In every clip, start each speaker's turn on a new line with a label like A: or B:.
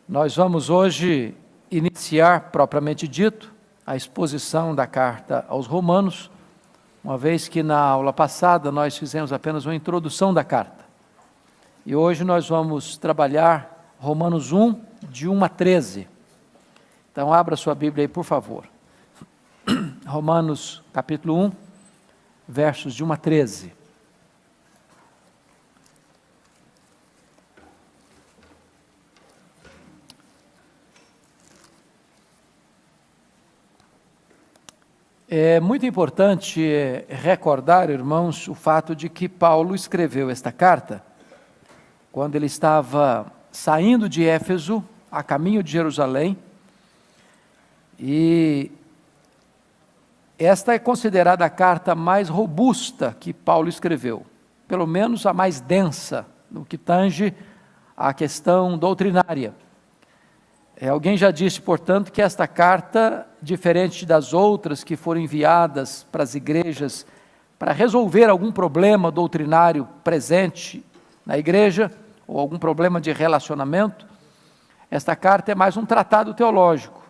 A: Nós vamos hoje iniciar, propriamente dito, a exposição da carta aos Romanos, uma vez que na aula passada nós fizemos apenas uma introdução da carta. E hoje nós vamos trabalhar Romanos 1, de 1 a 13. Então abra sua Bíblia aí, por favor. Romanos capítulo 1, versos de 1 a 13. É muito importante recordar, irmãos, o fato de que Paulo escreveu esta carta quando ele estava saindo de Éfeso, a caminho de Jerusalém, e esta é considerada a carta mais robusta que Paulo escreveu, pelo menos a mais densa, no que tange à questão doutrinária. Alguém já disse, portanto, que esta carta, diferente das outras que foram enviadas para as igrejas para resolver algum problema doutrinário presente na igreja, ou algum problema de relacionamento, esta carta é mais um tratado teológico.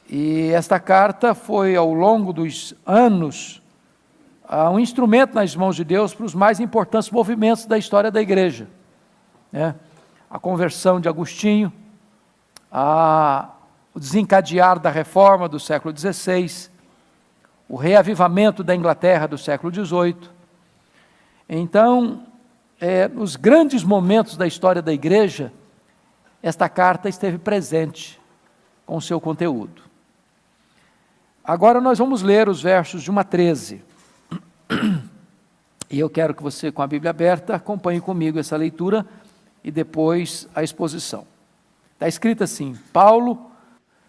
A: E esta carta foi, ao longo dos anos, um instrumento nas mãos de Deus para os mais importantes movimentos da história da igreja. A conversão de Agostinho, o desencadear da reforma do século XVI, o reavivamento da Inglaterra do século XVIII. Então, nos grandes momentos da história da igreja, esta carta esteve presente com o seu conteúdo. Agora nós vamos ler os versos de 1 a 13. E eu quero que você, com a Bíblia aberta, acompanhe comigo essa leitura e depois a exposição. Está escrito assim: Paulo,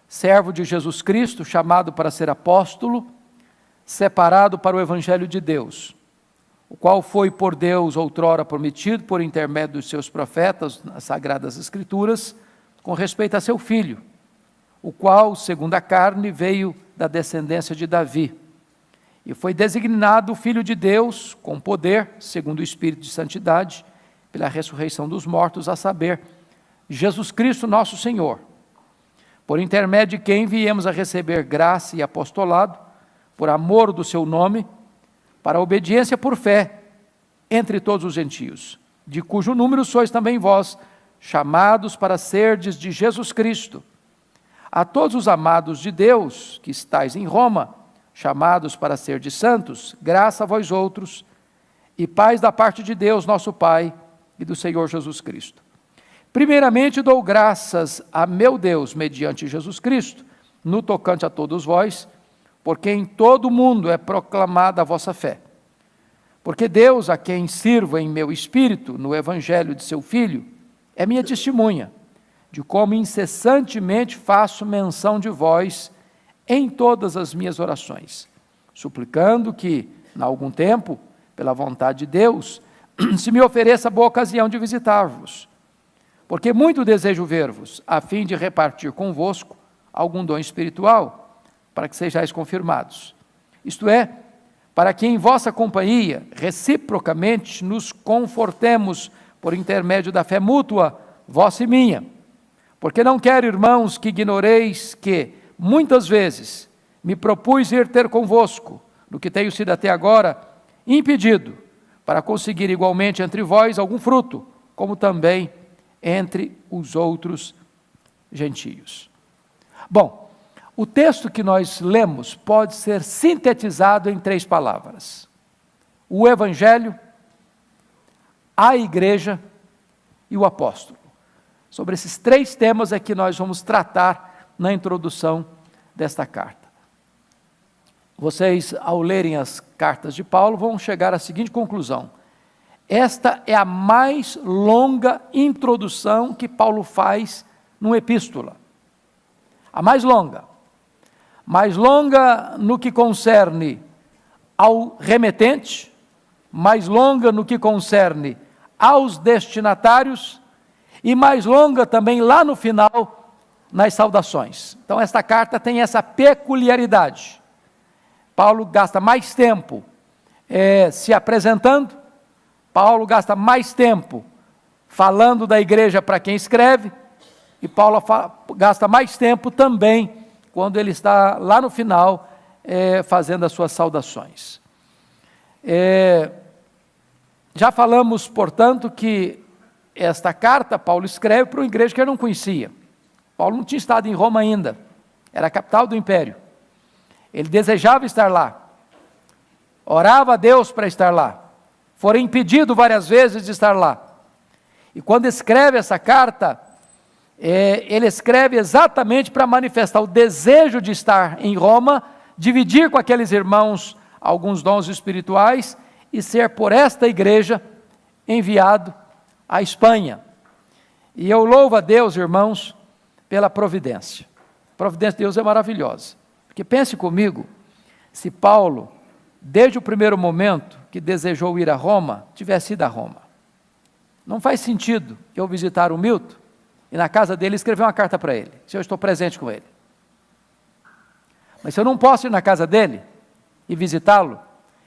A: servo de Jesus Cristo, chamado para ser apóstolo, separado para o Evangelho de Deus, o qual foi por Deus outrora prometido por intermédio dos seus profetas nas Sagradas Escrituras, com respeito a seu filho, o qual, segundo a carne, veio da descendência de Davi, e foi designado Filho de Deus, com poder, segundo o Espírito de Santidade, pela ressurreição dos mortos, a saber, Jesus Cristo nosso Senhor, por intermédio de quem viemos a receber graça e apostolado, por amor do seu nome, para a obediência por fé, entre todos os gentios, de cujo número sois também vós, chamados para serdes de Jesus Cristo. A todos os amados de Deus, que estáis em Roma, chamados para serdes santos, graça a vós outros, e paz da parte de Deus nosso Pai, e do Senhor Jesus Cristo. Primeiramente dou graças a meu Deus, mediante Jesus Cristo, no tocante a todos vós, porque em todo o mundo é proclamada a vossa fé. Porque Deus, a quem sirvo em meu espírito, no evangelho de seu Filho, é minha testemunha, de como incessantemente faço menção de vós em todas as minhas orações, suplicando que, em algum tempo, pela vontade de Deus, se me ofereça boa ocasião de visitar-vos, porque muito desejo ver-vos, a fim de repartir convosco algum dom espiritual, para que sejais confirmados. Isto é, para que em vossa companhia, reciprocamente, nos confortemos por intermédio da fé mútua, vossa e minha. Porque não quero, irmãos, que ignoreis que, muitas vezes, me propus ir ter convosco, no que tenho sido até agora impedido, para conseguir igualmente entre vós algum fruto, como também entre os outros gentios. Bom, o texto que nós lemos pode ser sintetizado em 3 palavras: o Evangelho, a Igreja e o Apóstolo. Sobre esses 3 temas é que nós vamos tratar na introdução desta carta. Vocês, ao lerem as cartas de Paulo, vão chegar à seguinte conclusão: esta é a mais longa introdução que Paulo faz numa epístola. A mais longa no que concerne ao remetente, mais longa no que concerne aos destinatários e mais longa também lá no final, nas saudações. Então esta carta tem essa peculiaridade. Paulo gasta mais tempo se apresentando, Paulo gasta mais tempo falando da igreja para quem escreve, e Paulo gasta mais tempo também, quando ele está lá no final, fazendo as suas saudações. Já falamos, portanto, que esta carta Paulo escreve para uma igreja que ele não conhecia. Paulo não tinha estado em Roma ainda, era a capital do império. Ele desejava estar lá, orava a Deus para estar lá, fora impedido várias vezes de estar lá. E quando escreve essa carta, ele escreve exatamente para manifestar o desejo de estar em Roma, dividir com aqueles irmãos alguns dons espirituais e ser por esta igreja enviado à Espanha. E eu louvo a Deus, irmãos, pela providência. A providência de Deus é maravilhosa. Porque pense comigo, se Paulo, desde o primeiro momento que desejou ir a Roma, tivesse ido a Roma. Não faz sentido eu visitar o Milton e na casa dele escrever uma carta para ele, se eu estou presente com ele. Mas se eu não posso ir na casa dele e visitá-lo,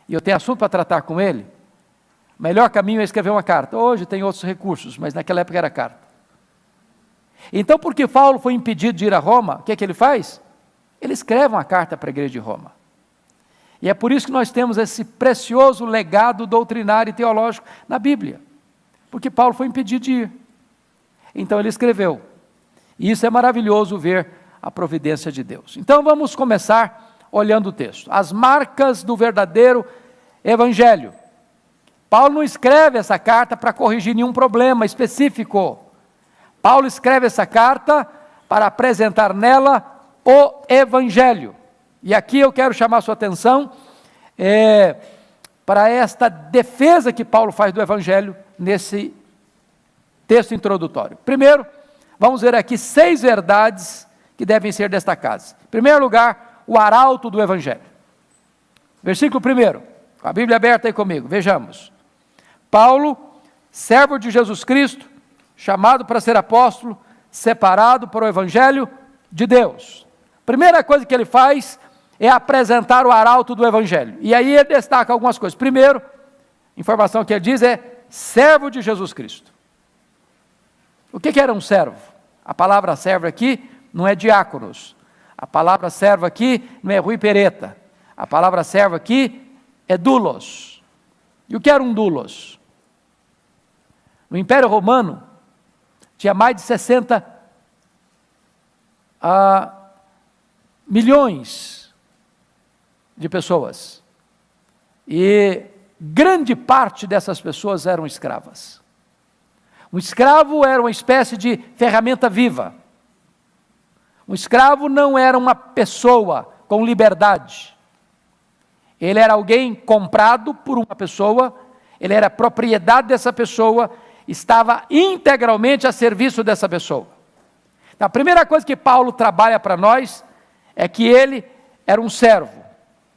A: e eu tenho assunto para tratar com ele, o melhor caminho é escrever uma carta. Hoje tem outros recursos, mas naquela época era carta. Então, porque Paulo foi impedido de ir a Roma, o que ele faz? Ele escreve uma carta para a igreja de Roma. E é por isso que nós temos esse precioso legado doutrinário e teológico na Bíblia. Porque Paulo foi impedido de ir. Então ele escreveu. E isso é maravilhoso ver a providência de Deus. Então vamos começar olhando o texto. As marcas do verdadeiro evangelho. Paulo não escreve essa carta para corrigir nenhum problema específico. Paulo escreve essa carta para apresentar nela o evangelho. E aqui eu quero chamar a sua atenção para esta defesa que Paulo faz do evangelho nesse texto introdutório. Primeiro, vamos ver aqui 6 verdades que devem ser destacadas. Em primeiro lugar, o arauto do evangelho. Versículo 1, com a Bíblia aberta aí comigo, vejamos. Paulo, servo de Jesus Cristo, chamado para ser apóstolo, separado para o evangelho de Deus. Primeira coisa que ele faz é apresentar o arauto do evangelho. E aí ele destaca algumas coisas. Primeiro, a informação que ele diz é servo de Jesus Cristo. O que era um servo? A palavra servo aqui não é diáconos. A palavra servo aqui não é Rui Pereta. A palavra servo aqui é doulos. E o que era um doulos? No Império Romano, tinha mais de 60 milhões de pessoas. E grande parte dessas pessoas eram escravas. Um escravo era uma espécie de ferramenta viva. Um escravo não era uma pessoa com liberdade. Ele era alguém comprado por uma pessoa, ele era propriedade dessa pessoa, estava integralmente a serviço dessa pessoa. Então, a primeira coisa que Paulo trabalha para nós é que ele era um servo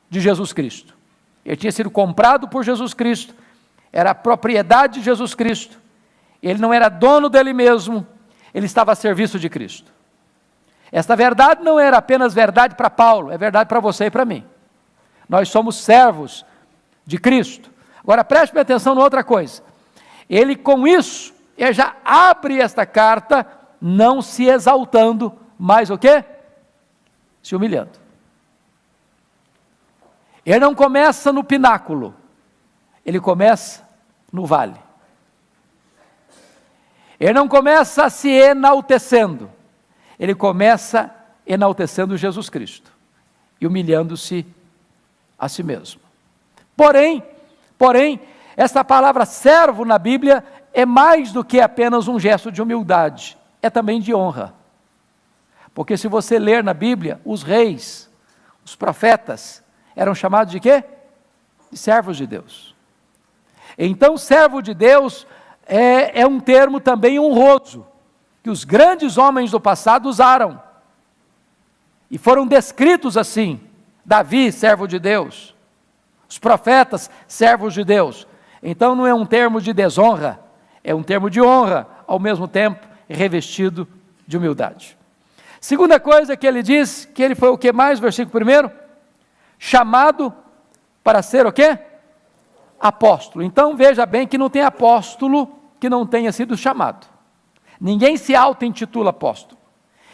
A: de Jesus Cristo. Ele tinha sido comprado por Jesus Cristo, era a propriedade de Jesus Cristo, ele não era dono dele mesmo, ele estava a serviço de Cristo. Esta verdade não era apenas verdade para Paulo, é verdade para você e para mim. Nós somos servos de Cristo. Agora preste atenção em outra coisa. Ele com isso, ele já abre esta carta, não se exaltando, mas o quê? Se humilhando. Ele não começa no pináculo, ele começa no vale. Ele não começa se enaltecendo, ele começa enaltecendo Jesus Cristo e humilhando-se a si mesmo. Porém, essa palavra servo na Bíblia é mais do que apenas um gesto de humildade, é também de honra. Porque se você ler na Bíblia, os reis, os profetas, eram chamados de quê? De servos de Deus. Então, servo de Deus é um termo também honroso, que os grandes homens do passado usaram, e foram descritos assim: Davi, servo de Deus, os profetas, servos de Deus. Então não é um termo de desonra, é um termo de honra, ao mesmo tempo revestido de humildade. Segunda coisa que ele diz, que ele foi o que mais? Versículo 1, chamado para ser o quê? Apóstolo. Então veja bem que não tem apóstolo que não tenha sido chamado. Ninguém se auto-intitula apóstolo.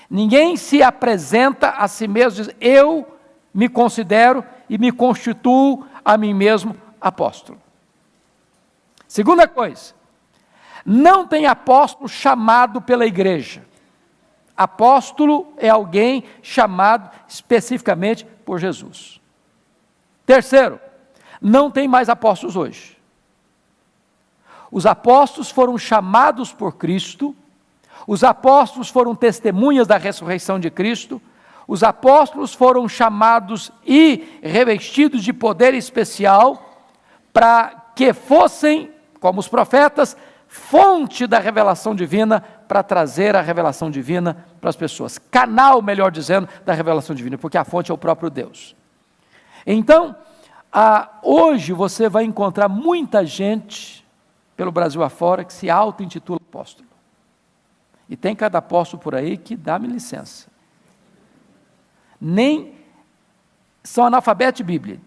A: Ninguém se apresenta a si mesmo e diz, eu me considero e me constituo a mim mesmo apóstolo. Segunda coisa, não tem apóstolo chamado pela igreja. Apóstolo é alguém chamado especificamente por Jesus. Terceiro, não tem mais apóstolos hoje. Os apóstolos foram chamados por Cristo, os apóstolos foram testemunhas da ressurreição de Cristo, os apóstolos foram chamados e revestidos de poder especial para que fossem, como os profetas, fonte da revelação divina para trazer a revelação divina para as pessoas. Canal, melhor dizendo, da revelação divina, porque a fonte é o próprio Deus. Então, hoje você vai encontrar muita gente pelo Brasil afora que se auto-intitula apóstolo. E tem cada apóstolo por aí que dá-me licença. Nem são analfabetos de Bíblia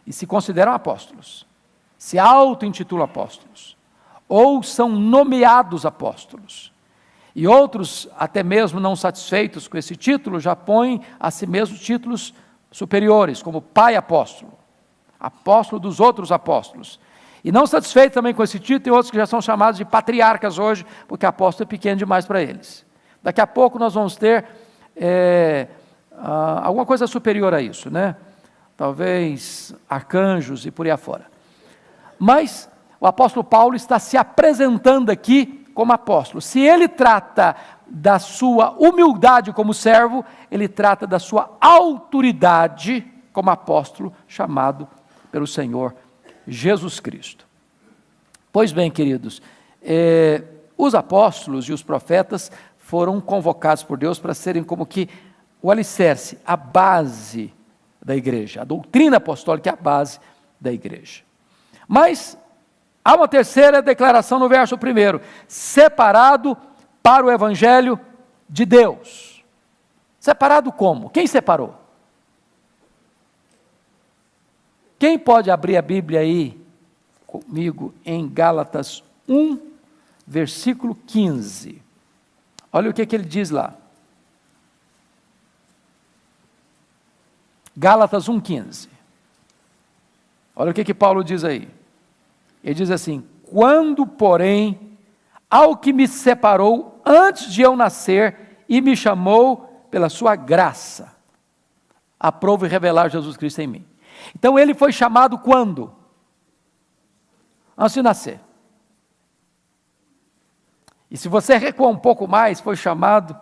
A: e se consideram apóstolos. Se auto-intitulam apóstolos. Ou são nomeados apóstolos. E outros, até mesmo não satisfeitos com esse título, já põem a si mesmos títulos superiores, como pai apóstolo, apóstolo dos outros apóstolos. E não satisfeitos também com esse título, tem outros que já são chamados de patriarcas hoje, porque apóstolo é pequeno demais para eles. Daqui a pouco nós vamos ter alguma coisa superior a isso, né? Talvez arcanjos e por aí afora. Mas o apóstolo Paulo está se apresentando aqui como apóstolo. Se ele trata da sua humildade como servo, ele trata da sua autoridade como apóstolo chamado pelo Senhor Jesus Cristo. Pois bem, queridos, os apóstolos e os profetas foram convocados por Deus para serem como que o alicerce, a base da igreja. A doutrina apostólica é a base da igreja. Mas há uma terceira declaração no verso 1, separado para o evangelho de Deus. Separado como? Quem separou? Quem pode abrir a Bíblia aí comigo em Gálatas 1, versículo 15? Olha o que ele diz lá. Gálatas 1,15. Olha o que Paulo diz aí. Ele diz assim, quando, porém, ao que me separou antes de eu nascer e me chamou pela sua graça, aprove revelar Jesus Cristo em mim. Então ele foi chamado quando? Antes de nascer. E se você recuar um pouco mais, foi chamado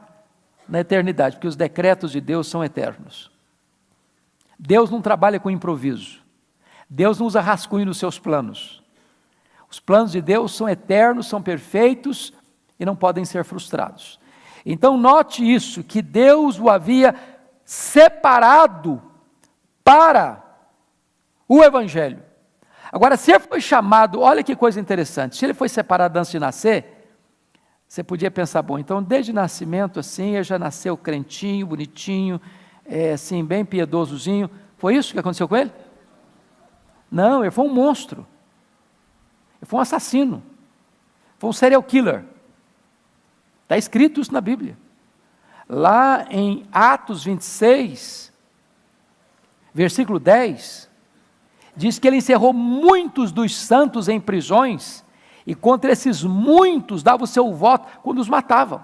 A: na eternidade, porque os decretos de Deus são eternos. Deus não trabalha com improviso. Deus não usa rascunho nos seus planos. Os planos de Deus são eternos, são perfeitos e não podem ser frustrados. Então note isso, que Deus o havia separado para o evangelho. Agora, se ele foi chamado, olha que coisa interessante, se ele foi separado antes de nascer, você podia pensar, bom, então desde o nascimento assim, ele já nasceu crentinho, bonitinho, assim, bem piedosozinho. Foi isso que aconteceu com ele? Não, ele foi um monstro. Ele foi um assassino. Foi um serial killer. Está escrito isso na Bíblia. Lá em Atos 26, versículo 10, diz que ele encerrou muitos dos santos em prisões, e contra esses muitos dava o seu voto quando os matavam.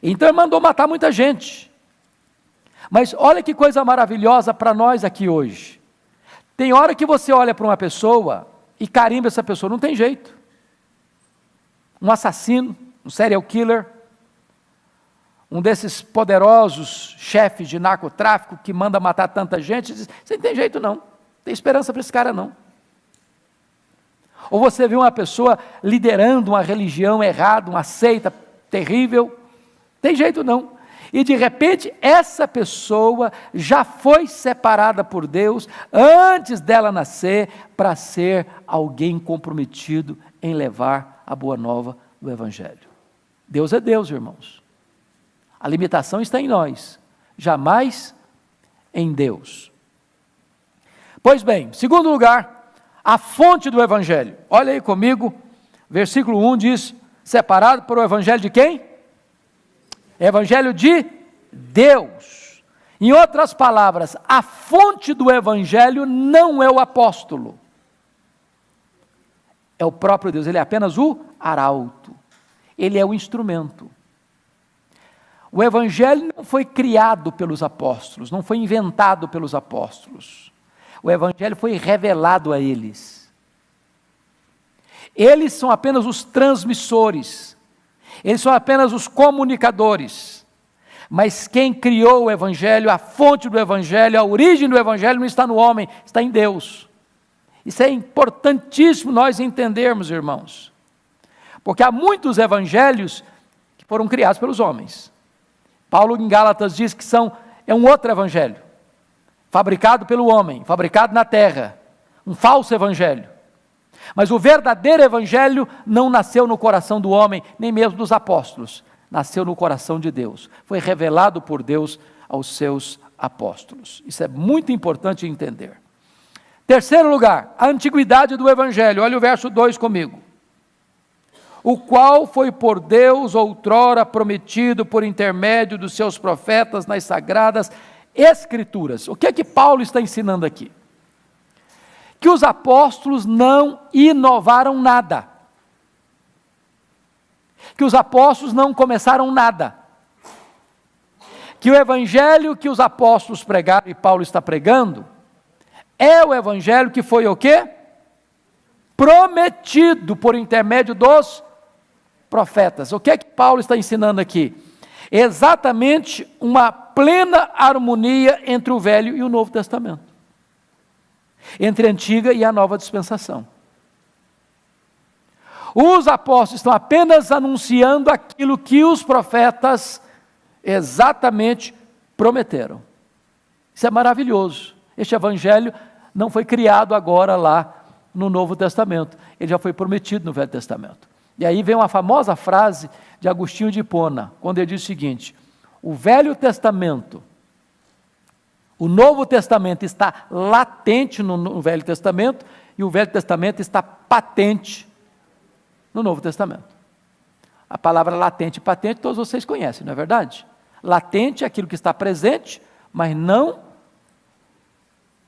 A: Então ele mandou matar muita gente. Mas olha que coisa maravilhosa para nós aqui hoje. Tem hora que você olha para uma pessoa e carimba essa pessoa, não tem jeito. Um assassino, um serial killer, um desses poderosos chefes de narcotráfico que manda matar tanta gente, diz, você não tem jeito não, tem esperança para esse cara não. Ou você vê uma pessoa liderando uma religião errada, uma seita terrível, tem jeito não. E de repente essa pessoa já foi separada por Deus antes dela nascer para ser alguém comprometido em levar a boa nova do Evangelho. Deus é Deus, irmãos. A limitação está em nós, jamais em Deus. Pois bem, segundo lugar, a fonte do Evangelho. Olha aí comigo, versículo 1 diz, separado para o evangelho de quem? Evangelho de Deus. Em outras palavras, a fonte do evangelho não é o apóstolo. É o próprio Deus, ele é apenas o arauto. Ele é o instrumento. O evangelho não foi criado pelos apóstolos, não foi inventado pelos apóstolos. O evangelho foi revelado a eles. Eles são apenas os transmissores. Eles são apenas os comunicadores. Mas quem criou o evangelho, a fonte do evangelho, a origem do evangelho não está no homem, está em Deus. Isso é importantíssimo nós entendermos, irmãos. Porque há muitos evangelhos que foram criados pelos homens. Paulo em Gálatas diz que é um outro evangelho, fabricado pelo homem, fabricado na terra, um falso evangelho. Mas o verdadeiro evangelho não nasceu no coração do homem, nem mesmo dos apóstolos, nasceu no coração de Deus, foi revelado por Deus aos seus apóstolos. Isso é muito importante entender. Terceiro lugar, a antiguidade do evangelho. Olha o verso 2 comigo. O qual foi por Deus outrora prometido por intermédio dos seus profetas nas sagradas Escrituras. O que é que Paulo está ensinando aqui? Que os apóstolos não inovaram nada. Que os apóstolos não começaram nada. Que o evangelho que os apóstolos pregaram e Paulo está pregando é o evangelho que foi o quê? Prometido por intermédio dos profetas. O que é que Paulo está ensinando aqui? Exatamente uma plena harmonia entre o Velho e o Novo Testamento. Entre a antiga e a nova dispensação. Os apóstolos estão apenas anunciando aquilo que os profetas exatamente prometeram. Isso é maravilhoso. Este evangelho não foi criado agora lá no Novo Testamento. Ele já foi prometido no Velho Testamento. E aí vem uma famosa frase de Agostinho de Hipona, quando ele diz o seguinte: o Velho Testamento, o Novo Testamento está latente no Velho Testamento, e o Velho Testamento está patente no Novo Testamento. A palavra latente e patente todos vocês conhecem, não é verdade? Latente é aquilo que está presente, mas não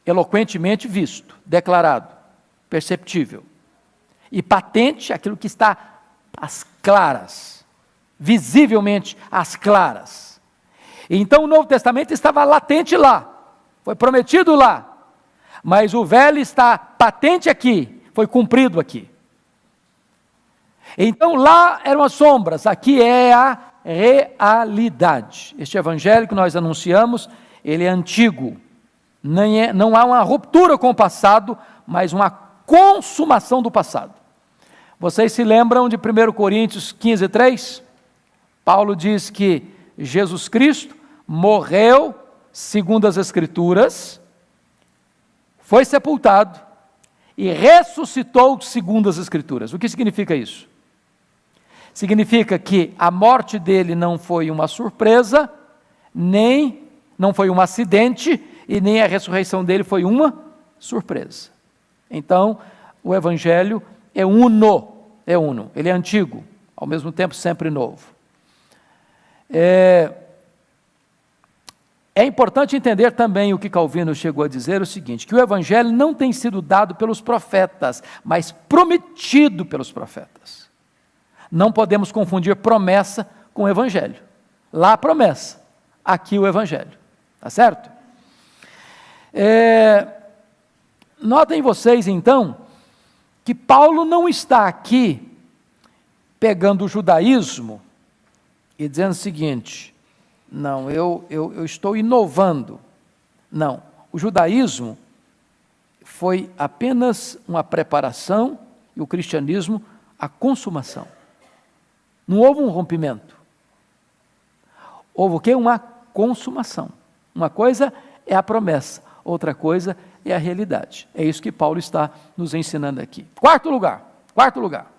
A: eloquentemente visto, declarado, perceptível. E patente é aquilo que está às claras, visivelmente às claras. Então o Novo Testamento estava latente lá, foi prometido lá, mas o Velho está patente aqui, foi cumprido aqui. Então lá eram as sombras, aqui é a realidade. Este evangelho que nós anunciamos, ele é antigo, não há uma ruptura com o passado, mas uma consumação do passado. Vocês se lembram de 1 Coríntios 15:3? Paulo diz que Jesus Cristo morreu segundo as Escrituras, foi sepultado e ressuscitou segundo as Escrituras. O que significa isso? Significa que a morte dele não foi uma surpresa, nem não foi um acidente, e nem a ressurreição dele foi uma surpresa. Então, o Evangelho é uno, ele é antigo, ao mesmo tempo sempre novo. É importante entender também o que Calvino chegou a dizer, o seguinte, que o Evangelho não tem sido dado pelos profetas, mas prometido pelos profetas. Não podemos confundir promessa com Evangelho. Lá a promessa, aqui o Evangelho, tá certo? Notem vocês então, que Paulo não está aqui pegando o judaísmo e dizendo o seguinte, não, eu estou inovando. Não, o judaísmo foi apenas uma preparação e o cristianismo a consumação. Não houve um rompimento. Houve o quê? Uma consumação. Uma coisa é a promessa, outra coisa é a realidade. É isso que Paulo está nos ensinando aqui. Quarto lugar.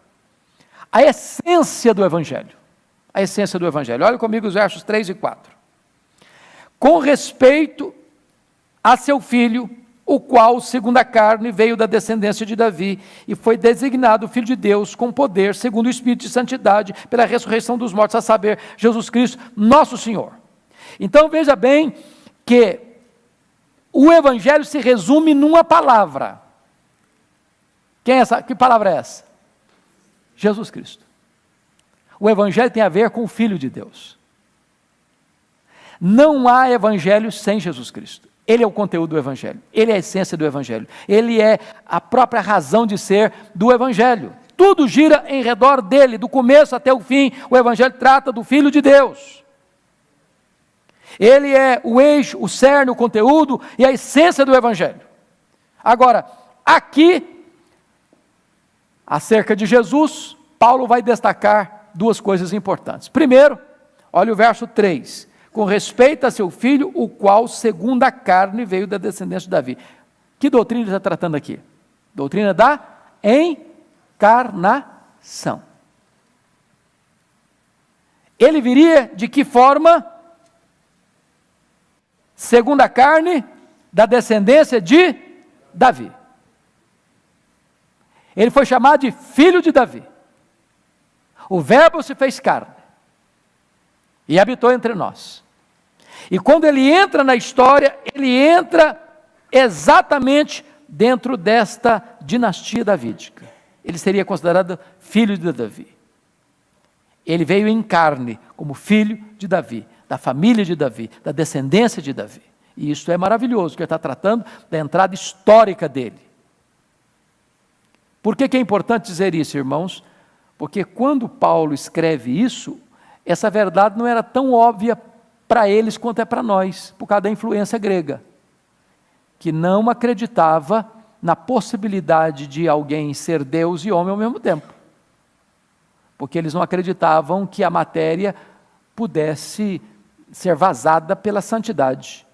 A: A essência do Evangelho. A essência do Evangelho. Olha comigo os versos 3 e 4. Com respeito a seu filho, o qual, segundo a carne, veio da descendência de Davi, e foi designado Filho de Deus com poder, segundo o Espírito de Santidade, pela ressurreição dos mortos, a saber, Jesus Cristo, nosso Senhor. Então veja bem que o Evangelho se resume numa palavra. Que palavra é essa? Jesus Cristo. O Evangelho tem a ver com o Filho de Deus. Não há Evangelho sem Jesus Cristo. Ele é o conteúdo do Evangelho, ele é a essência do Evangelho, ele é a própria razão de ser do Evangelho. Tudo gira em redor dele, do começo até o fim. O Evangelho trata do Filho de Deus. Ele é o eixo, o cerne, o conteúdo e a essência do Evangelho. Agora, aqui, acerca de Jesus, Paulo vai destacar duas coisas importantes. Primeiro, olha o verso 3. Com respeito a seu filho, o qual, segundo a carne, veio da descendência de Davi. Que doutrina ele está tratando aqui? Doutrina da encarnação. Ele viria de que forma? Segundo a carne, da descendência de Davi. Ele foi chamado de filho de Davi. O verbo se fez carne e habitou entre nós. E quando ele entra na história, ele entra exatamente dentro desta dinastia davídica. Ele seria considerado filho de Davi. Ele veio em carne como filho de Davi, da família de Davi, da descendência de Davi. E isso é maravilhoso, que ele está tratando da entrada histórica dele. Por que é importante dizer isso, irmãos? Porque quando Paulo escreve isso, essa verdade não era tão óbvia para eles quanto é para nós, por causa da influência grega, que não acreditava na possibilidade de alguém ser Deus e homem ao mesmo tempo, porque eles não acreditavam que a matéria pudesse ser vazada pela santidade.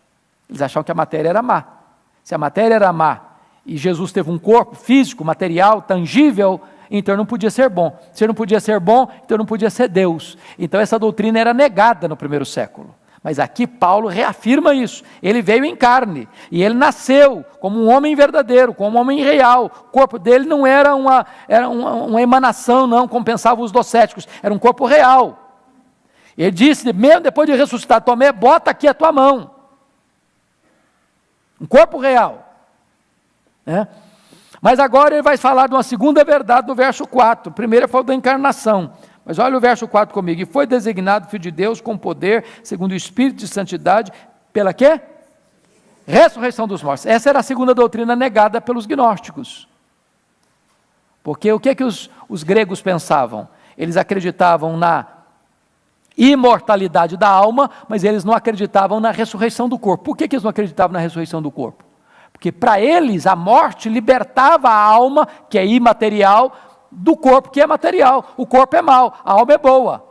A: Eles achavam que a matéria era má. Se a matéria era má e Jesus teve um corpo físico, material, tangível, então não podia ser bom. Se não podia ser bom, então não podia ser Deus. Então essa doutrina era negada no primeiro século. Mas aqui Paulo reafirma isso. Ele veio em carne e ele nasceu como um homem verdadeiro, como um homem real. O corpo dele não era uma emanação, não, como pensavam os docéticos. Era um corpo real. Ele disse, mesmo depois de ressuscitar, Tomé, bota aqui a tua mão. Um corpo real. Né? Mas agora ele vai falar de uma segunda verdade no verso 4. Primeiro ele falou da encarnação. Mas olha o verso 4 comigo. E foi designado Filho de Deus com poder, segundo o Espírito de Santidade, pela quê? Ressurreição dos mortos. Essa era a segunda doutrina negada pelos gnósticos. Porque o que é que os gregos pensavam? Eles acreditavam na imortalidade da alma, mas eles não acreditavam na ressurreição do corpo. Por que eles não acreditavam na ressurreição do corpo? Porque para eles a morte libertava a alma, que é imaterial, do corpo que é material. O corpo é mau, a alma é boa.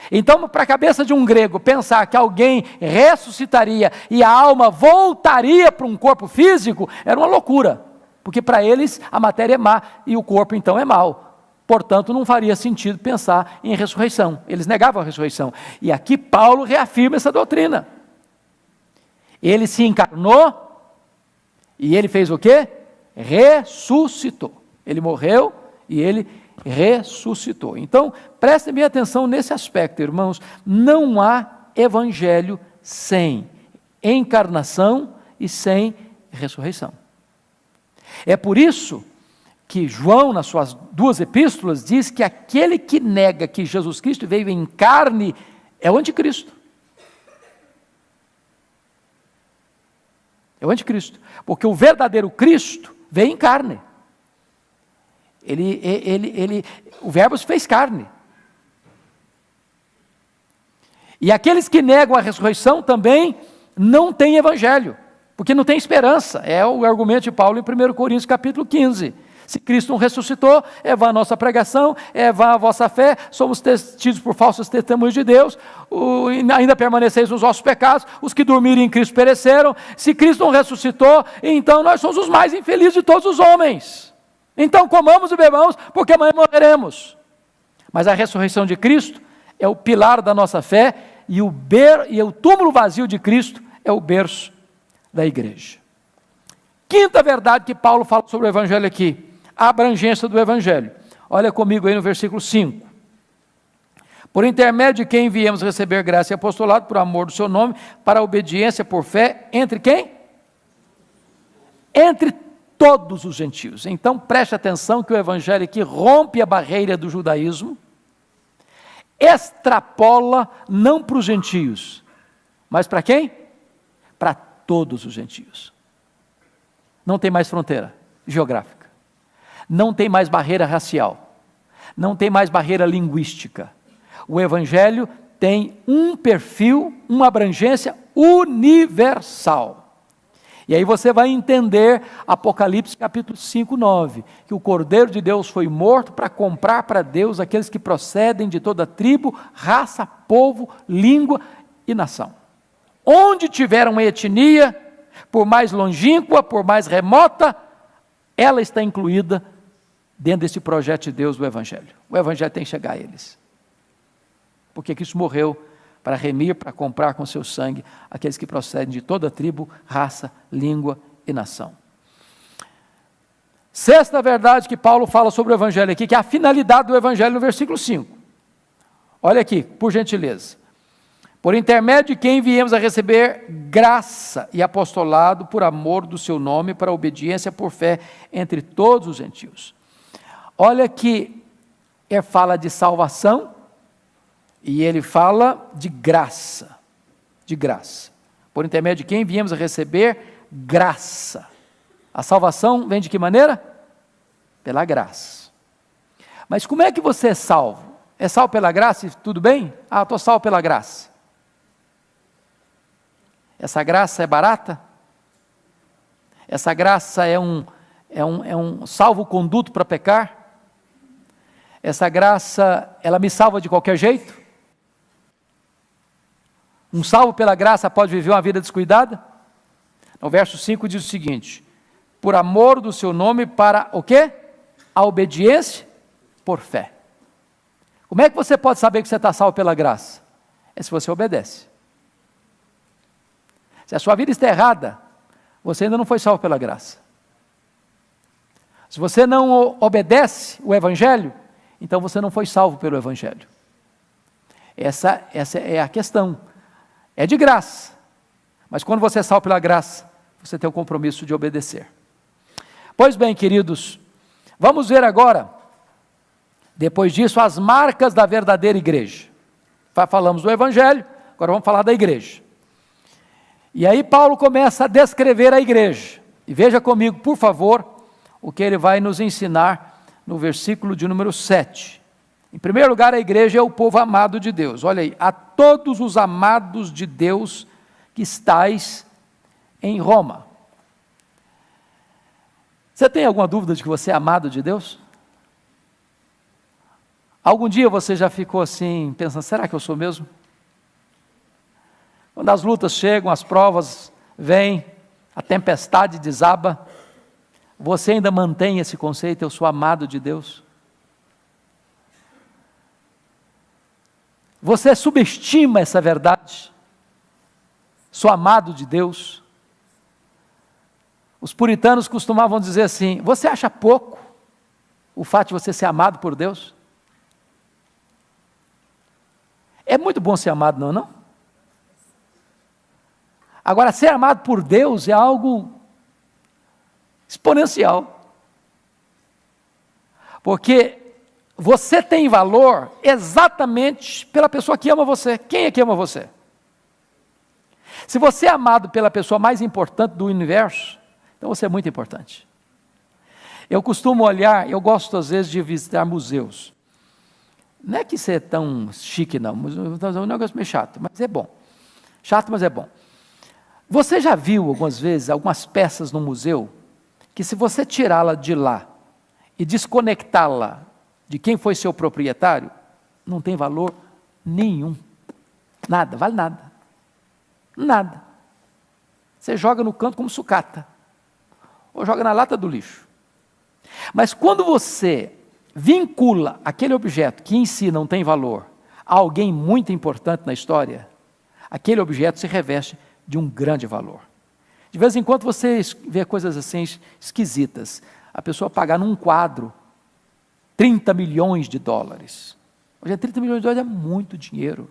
A: Então, para a cabeça de um grego, pensar que alguém ressuscitaria e a alma voltaria para um corpo físico, era uma loucura. Porque para eles a matéria é má e o corpo então é mau. Portanto, não faria sentido pensar em ressurreição. Eles negavam a ressurreição. E aqui Paulo reafirma essa doutrina. Ele se encarnou e ele fez o quê? Ressuscitou. Ele morreu e ele ressuscitou. Então, prestem bem atenção nesse aspecto, irmãos. Não há evangelho sem encarnação e sem ressurreição. É por isso que João, nas suas duas epístolas, diz que aquele que nega que Jesus Cristo veio em carne é o anticristo. É o anticristo. Porque o verdadeiro Cristo veio em carne. O verbo se fez carne. E aqueles que negam a ressurreição também não têm evangelho, porque não tem esperança. É o argumento de Paulo em 1 Coríntios capítulo 15. Se Cristo não ressuscitou, é vã a nossa pregação, é vã a vossa fé, somos tidos por falsos testemunhos de Deus, ainda permaneceis nos vossos pecados, os que dormirem em Cristo pereceram. Se Cristo não ressuscitou, então nós somos os mais infelizes de todos os homens. Então comamos e bebamos, porque amanhã morreremos. Mas a ressurreição de Cristo é o pilar da nossa fé, e o túmulo vazio de Cristo é o berço da igreja. quinta verdade que Paulo fala sobre o Evangelho aqui, a abrangência do Evangelho. Olha comigo aí no versículo 5. Por intermédio de quem viemos receber graça e apostolado por amor do seu nome, para a obediência por fé, entre quem? Entre todos os gentios. Então preste atenção que o Evangelho aqui rompe a barreira do judaísmo, extrapola não para os gentios, mas para quem? Para todos os gentios. Não tem mais fronteira geográfica, não tem mais barreira racial, não tem mais barreira linguística. O Evangelho tem um perfil, uma abrangência universal. E aí você vai entender Apocalipse capítulo 5, 9, que o Cordeiro de Deus foi morto para comprar para Deus aqueles que procedem de toda tribo, raça, povo, língua e nação. Onde tiver uma etnia, por mais longínqua, por mais remota, ela está incluída dentro desse projeto de Deus do Evangelho. O Evangelho tem que chegar a eles. Porque Cristo morreu para remir, para comprar com seu sangue aqueles que procedem de toda tribo, raça, língua e nação. Sexta verdade que Paulo fala sobre o Evangelho aqui, que é a finalidade do Evangelho no versículo 5. Olha aqui, por gentileza. Por intermédio de quem viemos a receber graça e apostolado por amor do seu nome, para a obediência por fé entre todos os gentios. Olha que ele fala de salvação, e ele fala de graça, por intermédio de quem viemos a receber graça. A salvação vem de que maneira? Pela graça. Mas como é que você é salvo? É salvo pela graça e tudo bem? Ah, estou salvo pela graça. Essa graça é barata? Essa graça é um salvo-conduto para pecar? Essa graça, ela me salva de qualquer jeito? Um salvo pela graça pode viver uma vida descuidada? No verso 5 diz o seguinte: por amor do seu nome, para o quê? A obediência por fé. Como é que você pode saber que você está salvo pela graça? É se você obedece. Se a sua vida está errada, você ainda não foi salvo pela graça. Se você não obedece o Evangelho, então você não foi salvo pelo Evangelho. Essa é a questão. É de graça, mas quando você é salvo pela graça, você tem o compromisso de obedecer. Pois bem, queridos, vamos ver agora, depois disso, as marcas da verdadeira igreja. Falamos do Evangelho, agora vamos falar da igreja. E aí Paulo começa a descrever a igreja. E veja comigo, por favor, o que ele vai nos ensinar no versículo de número 7. Em primeiro lugar, a igreja é o povo amado de Deus. Olha aí, a todos os amados de Deus que estais em Roma. Você tem alguma dúvida de que você é amado de Deus? Algum dia você já ficou assim, pensando, será que eu sou mesmo? Quando as lutas chegam, as provas vêm, a tempestade desaba, você ainda mantém esse conceito, eu sou amado de Deus? Você subestima essa verdade? Sou amado de Deus? Os puritanos costumavam dizer assim, você acha pouco o fato de você ser amado por Deus? É muito bom ser amado, não é não? Agora, ser amado por Deus é algo exponencial. Porque você tem valor exatamente pela pessoa que ama você. Quem é que ama você? Se você é amado pela pessoa mais importante do universo, então você é muito importante. Eu costumo olhar, eu gosto às vezes de visitar museus. Não é que isso é tão chique não, é um negócio meio chato, mas é bom. Chato, mas é bom. Você já viu algumas vezes algumas peças no museu, que se você tirá-la de lá e desconectá-la de quem foi seu proprietário, não tem valor nenhum. Nada, vale nada. Nada. Você joga no canto como sucata, ou joga na lata do lixo. Mas quando você vincula aquele objeto que em si não tem valor a alguém muito importante na história, aquele objeto se reveste de um grande valor. De vez em quando você vê coisas assim esquisitas. A pessoa pagar num quadro 30 milhões de dólares. Hoje, 30 milhões de dólares é muito dinheiro.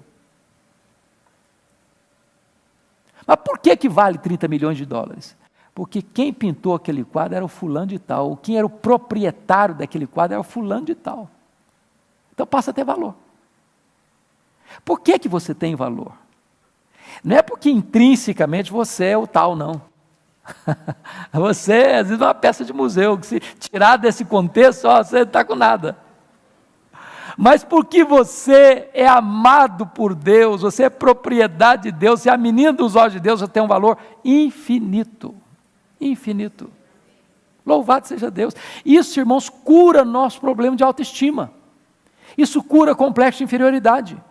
A: Mas por que vale 30 milhões de dólares? Porque quem pintou aquele quadro era o fulano de tal. Quem era o proprietário daquele quadro era o fulano de tal. Então passa a ter valor. Por que você tem valor? Não é porque intrinsecamente você é o tal, não. Você, às vezes, é uma peça de museu, que se tirar desse contexto, você não está com nada. Mas porque você é amado por Deus, você é propriedade de Deus, você é a menina dos olhos de Deus, você tem um valor infinito. Infinito. Louvado seja Deus. Isso, irmãos, cura nosso problema de autoestima. Isso cura complexo de inferioridade.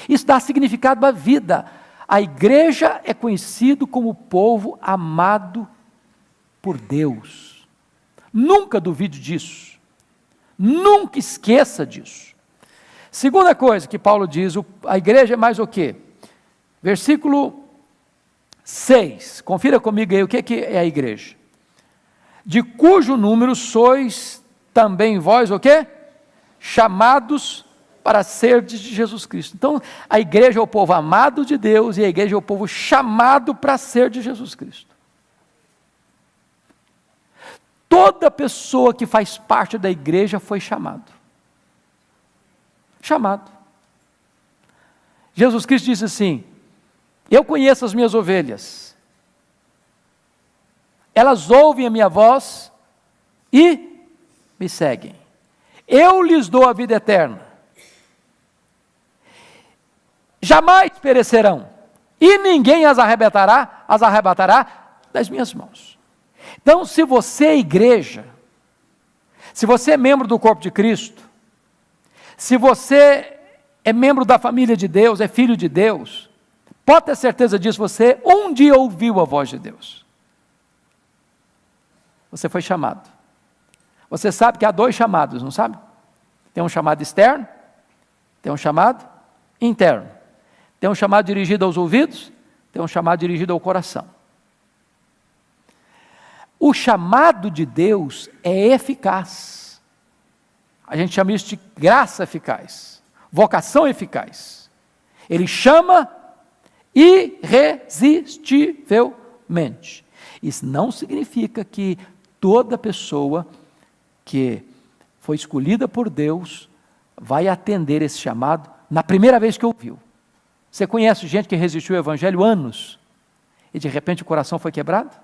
A: Isso dá significado à vida. A igreja é conhecido como povo amado por Deus. Nunca duvide disso. Nunca esqueça disso. Segunda coisa que Paulo diz, a igreja é mais o quê? Versículo 6. Confira comigo aí o que é a igreja. De cujo número sois também vós o quê? Chamados para ser de Jesus Cristo. Então, a igreja é o povo amado de Deus e a igreja é o povo chamado para ser de Jesus Cristo. Toda pessoa que faz parte da igreja foi chamado. Chamado. Jesus Cristo disse assim: eu conheço as minhas ovelhas. Elas ouvem a minha voz e me seguem. Eu lhes dou a vida eterna. Jamais perecerão, e ninguém as arrebatará das minhas mãos. Então, se você é igreja, se você é membro do corpo de Cristo, se você é membro da família de Deus, é filho de Deus, pode ter certeza disso, você um dia ouviu a voz de Deus. Você foi chamado. Você sabe que há dois chamados, não sabe? Tem um chamado externo, tem um chamado interno. Tem um chamado dirigido aos ouvidos, tem um chamado dirigido ao coração. O chamado de Deus é eficaz. A gente chama isso de graça eficaz, vocação eficaz. Ele chama irresistivelmente. Isso não significa que toda pessoa que foi escolhida por Deus vai atender esse chamado na primeira vez que ouviu. Você conhece gente que resistiu ao evangelho anos e de repente o coração foi quebrado?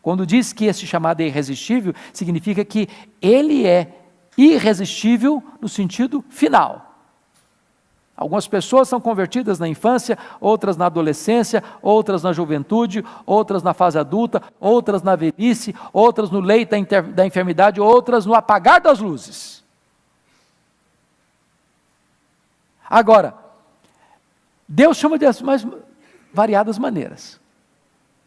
A: Quando diz que esse chamado é irresistível, significa que ele é irresistível no sentido final. Algumas pessoas são convertidas na infância, outras na adolescência, outras na juventude, outras na fase adulta, outras na velhice, outras no leito da enfermidade, outras no apagar das luzes. Agora, Deus chama de mais variadas maneiras.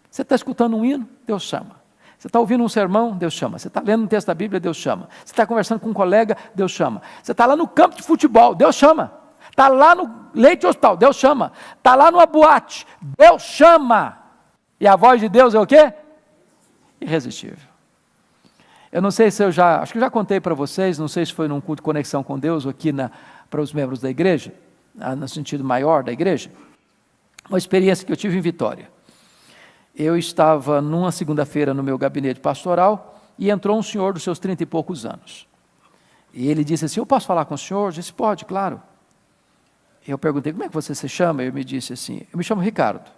A: Você está escutando um hino, Deus chama. Você está ouvindo um sermão, Deus chama. Você está lendo um texto da Bíblia, Deus chama. Você está conversando com um colega, Deus chama. Você está lá no campo de futebol, Deus chama. Está lá no leite de hospital, Deus chama. Está lá numa boate, Deus chama. E a voz de Deus é o quê? Irresistível. Eu não sei se acho que eu já contei para vocês, não sei se foi num culto de conexão com Deus ou aqui para os membros da igreja, no sentido maior da igreja, uma experiência que eu tive em Vitória. Eu estava numa segunda-feira no meu gabinete pastoral e entrou um senhor dos seus 30 e poucos anos. E ele disse assim: eu posso falar com o senhor? Eu disse: pode, claro. Eu perguntei: como é que você se chama? Ele me disse assim: eu me chamo Ricardo.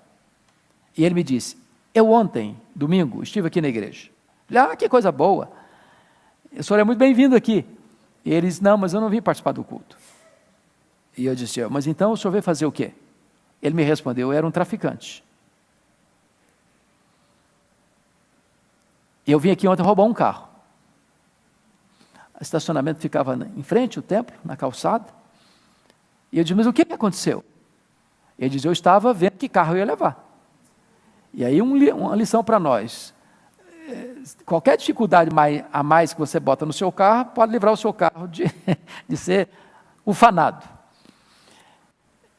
A: E ele me disse: eu ontem, domingo, estive aqui na igreja. Eu falei: que coisa boa. O senhor é muito bem-vindo aqui. E ele disse: não, mas eu não vim participar do culto. E eu disse: mas então o senhor veio fazer o quê? Ele me respondeu: eu era um traficante. Eu vim aqui ontem roubar um carro. O estacionamento ficava em frente ao templo, na calçada. E eu disse: mas o que aconteceu? Ele disse: eu estava vendo que carro eu ia levar. E aí uma lição para nós: qualquer dificuldade a mais que você bota no seu carro, pode livrar o seu carro de ser ufanado.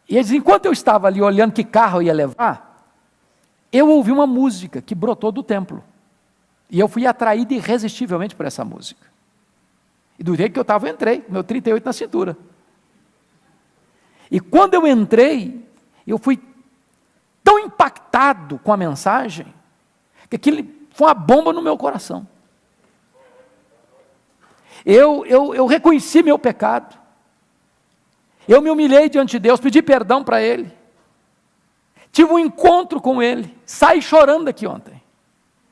A: E ele disse: enquanto eu estava ali olhando que carro eu ia levar, eu ouvi uma música que brotou do templo. E eu fui atraído irresistivelmente por essa música. E do jeito que eu estava, eu entrei, meu 38 na cintura. E quando eu entrei, eu fui tão impactado com a mensagem, que aquilo foi uma bomba no meu coração. Eu reconheci meu pecado. Eu me humilhei diante de Deus, pedi perdão para Ele. Tive um encontro com Ele. Saí chorando daqui ontem.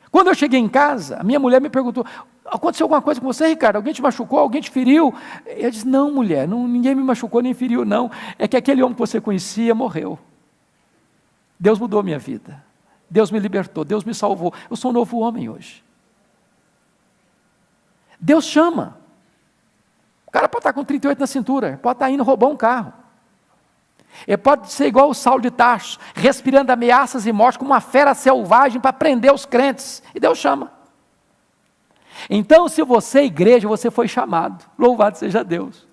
A: Quando eu cheguei em casa, a minha mulher me perguntou: aconteceu alguma coisa com você, Ricardo? Alguém te machucou? Alguém te feriu? Eu disse: não, mulher, ninguém me machucou nem feriu, não. É que aquele homem que você conhecia morreu. Deus mudou minha vida. Deus me libertou, Deus me salvou. Eu sou um novo homem hoje. Deus chama. O cara pode estar com 38 na cintura, pode estar indo roubar um carro. Ele pode ser igual o Saulo de Tarso, respirando ameaças e morte como uma fera selvagem para prender os crentes. E Deus chama. Então, se você é igreja, você foi chamado. Louvado seja Deus.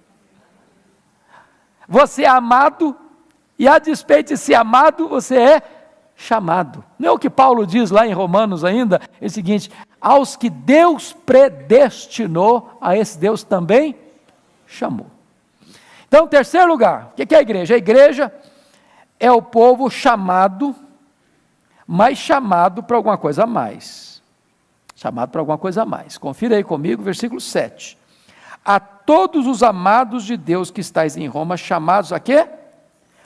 A: Você é amado, e a despeito de ser amado, você é chamado. Não é o que Paulo diz lá em Romanos ainda? É o seguinte: aos que Deus predestinou, a esse Deus também chamou. Então, terceiro lugar, o que é a igreja? A igreja é o povo chamado, mas chamado para alguma coisa a mais. Chamado para alguma coisa a mais. Confira aí comigo, versículo 7. A todos os amados de Deus que estáis em Roma, chamados a quê?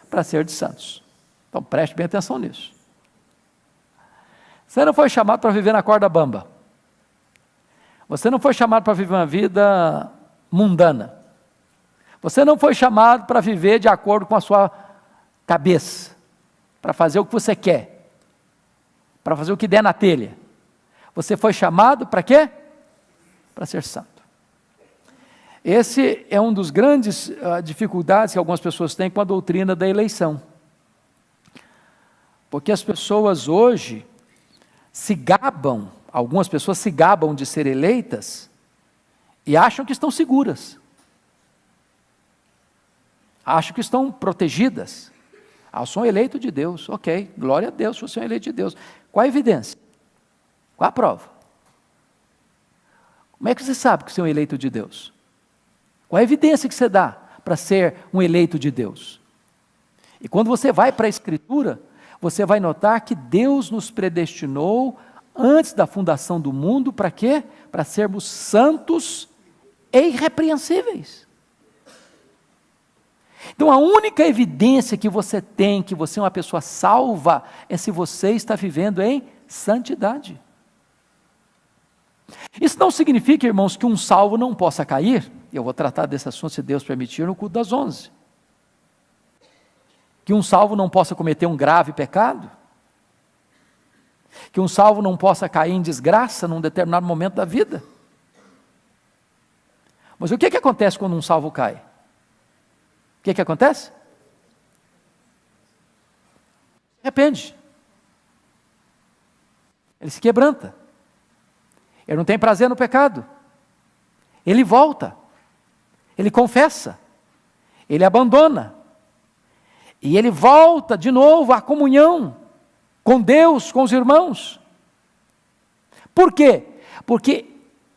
A: Para ser de santos. Então, preste bem atenção nisso. Você não foi chamado para viver na corda bamba. Você não foi chamado para viver uma vida mundana. Você não foi chamado para viver de acordo com a sua cabeça, para fazer o que você quer, para fazer o que der na telha. Você foi chamado para quê? Para ser santo. Esse é um dos grandes dificuldades que algumas pessoas têm com a doutrina da eleição. Porque as pessoas hoje se gabam, algumas pessoas se gabam de ser eleitas e acham que estão seguras. Acham que estão protegidas. Eu sou um eleito de Deus. Ok, glória a Deus, você é um eleito de Deus. Qual a evidência? Qual a prova? Como é que você sabe que você é um eleito de Deus? Qual a evidência que você dá para ser um eleito de Deus? E quando você vai para a Escritura, você vai notar que Deus nos predestinou antes da fundação do mundo, para quê? Para sermos santos e irrepreensíveis. Então, a única evidência que você tem que você é uma pessoa salva é se você está vivendo em santidade. Isso não significa, irmãos, que um salvo não possa cair. Eu vou tratar desse assunto, se Deus permitir, no culto das 11. Que um salvo não possa cometer um grave pecado. Que um salvo não possa cair em desgraça num determinado momento da vida. Mas o que acontece quando um salvo cai? O que acontece? Arrepende. Ele se quebranta. Ele não tem prazer no pecado. Ele volta. Ele confessa. Ele abandona. E ele volta de novo à comunhão com Deus, com os irmãos. Por quê? Porque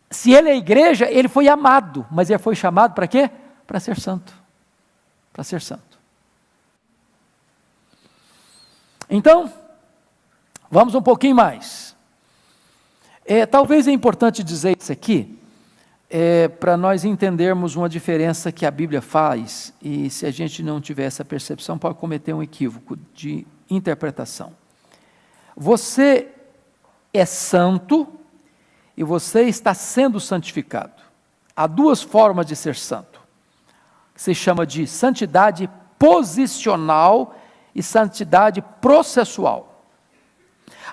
A: se ele é igreja, ele foi amado, mas ele foi chamado para quê? Para ser santo. Para ser santo. Então, vamos um pouquinho mais. Talvez é importante dizer isso aqui, para nós entendermos uma diferença que a Bíblia faz, e se a gente não tiver essa percepção, pode cometer um equívoco de interpretação. Você é santo e você está sendo santificado. Há duas formas de ser santo, que se chama de santidade posicional e santidade processual.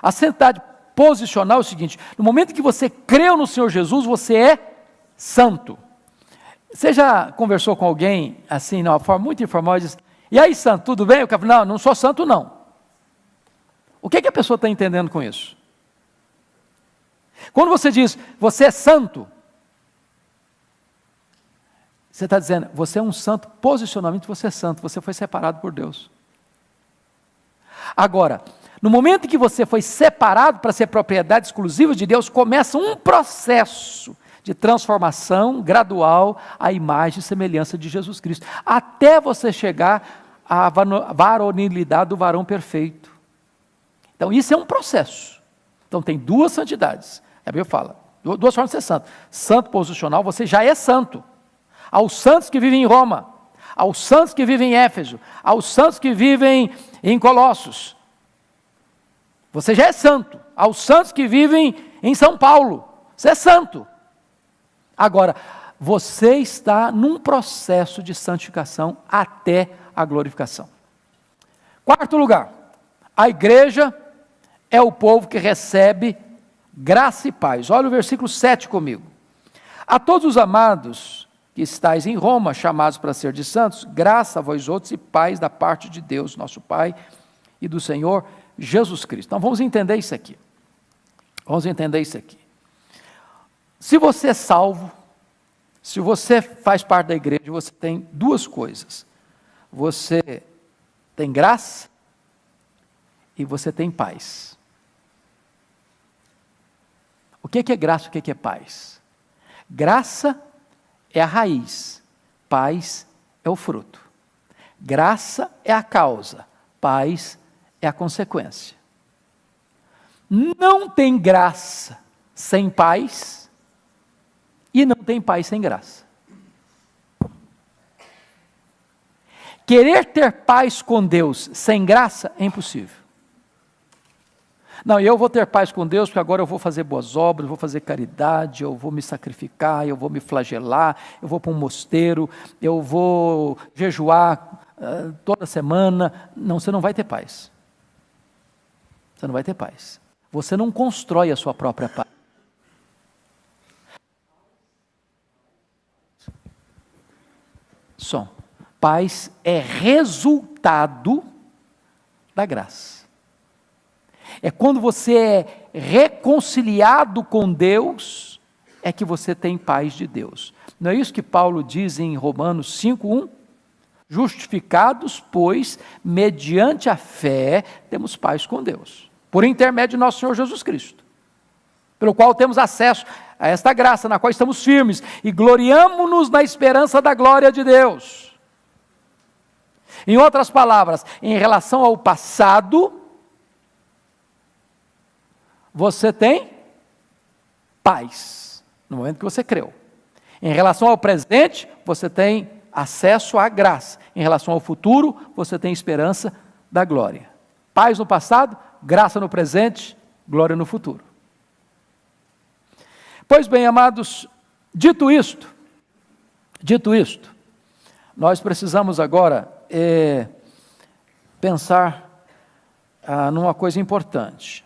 A: A santidade posicional é o seguinte: no momento que você creu no Senhor Jesus, você é santo. Você já conversou com alguém assim, de uma forma muito informal, e diz: e aí, santo, tudo bem? O cara fala: não sou santo não. O que a pessoa está entendendo com isso? Quando você diz, você é santo, você está dizendo, você é um santo, posicionalmente você é santo, você foi separado por Deus. Agora, No momento em que você foi separado para ser propriedade exclusiva de Deus, começa um processo de transformação gradual à imagem e semelhança de Jesus Cristo, até você chegar à varonilidade do varão perfeito. Então isso é um processo. Então tem duas santidades. A Bíblia fala, duas formas de ser santo. Santo posicional, você já é santo. Aos santos que vivem em Roma, aos santos que vivem em Éfeso, aos santos que vivem em Colossos, você já é santo. Aos santos que vivem em São Paulo, você é santo. Agora, você está num processo de santificação até a glorificação. Quarto lugar, a igreja é o povo que recebe graça e paz. Olha o versículo 7 comigo. A todos os amados que estáis em Roma, chamados para ser de santos, graça a vós outros e paz da parte de Deus, nosso Pai, e do Senhor Jesus Cristo. Então vamos entender isso aqui. Vamos entender isso aqui. Se você é salvo, se você faz parte da igreja, você tem duas coisas. Você tem graça e você tem paz. O que é graça e o que é paz? Graça é a raiz, paz é o fruto. Graça é a causa, paz é a consequência. Não tem graça sem paz e não tem paz sem graça. Querer ter paz com Deus sem graça é impossível. Não, eu vou ter paz com Deus porque agora eu vou fazer boas obras, eu vou fazer caridade, eu vou me sacrificar, eu vou me flagelar, eu vou para um mosteiro, eu vou jejuar toda semana. Não, você não vai ter paz. Você não vai ter paz. Você não constrói a sua própria paz. Som. Paz é resultado da graça. É quando você é reconciliado com Deus, é que você tem paz de Deus. Não é isso que Paulo diz em Romanos 5:1? Justificados, pois, mediante a fé, temos paz com Deus, por intermédio de nosso Senhor Jesus Cristo, pelo qual temos acesso a esta graça, na qual estamos firmes, e gloriamo-nos na esperança da glória de Deus. Em outras palavras, em relação ao passado, você tem paz, no momento que você creu. Em relação ao presente, você tem acesso à graça. Em relação ao futuro, você tem esperança da glória. Paz no passado, graça no presente, glória no futuro. Pois bem, amados, dito isto, nós precisamos agora pensar numa coisa importante.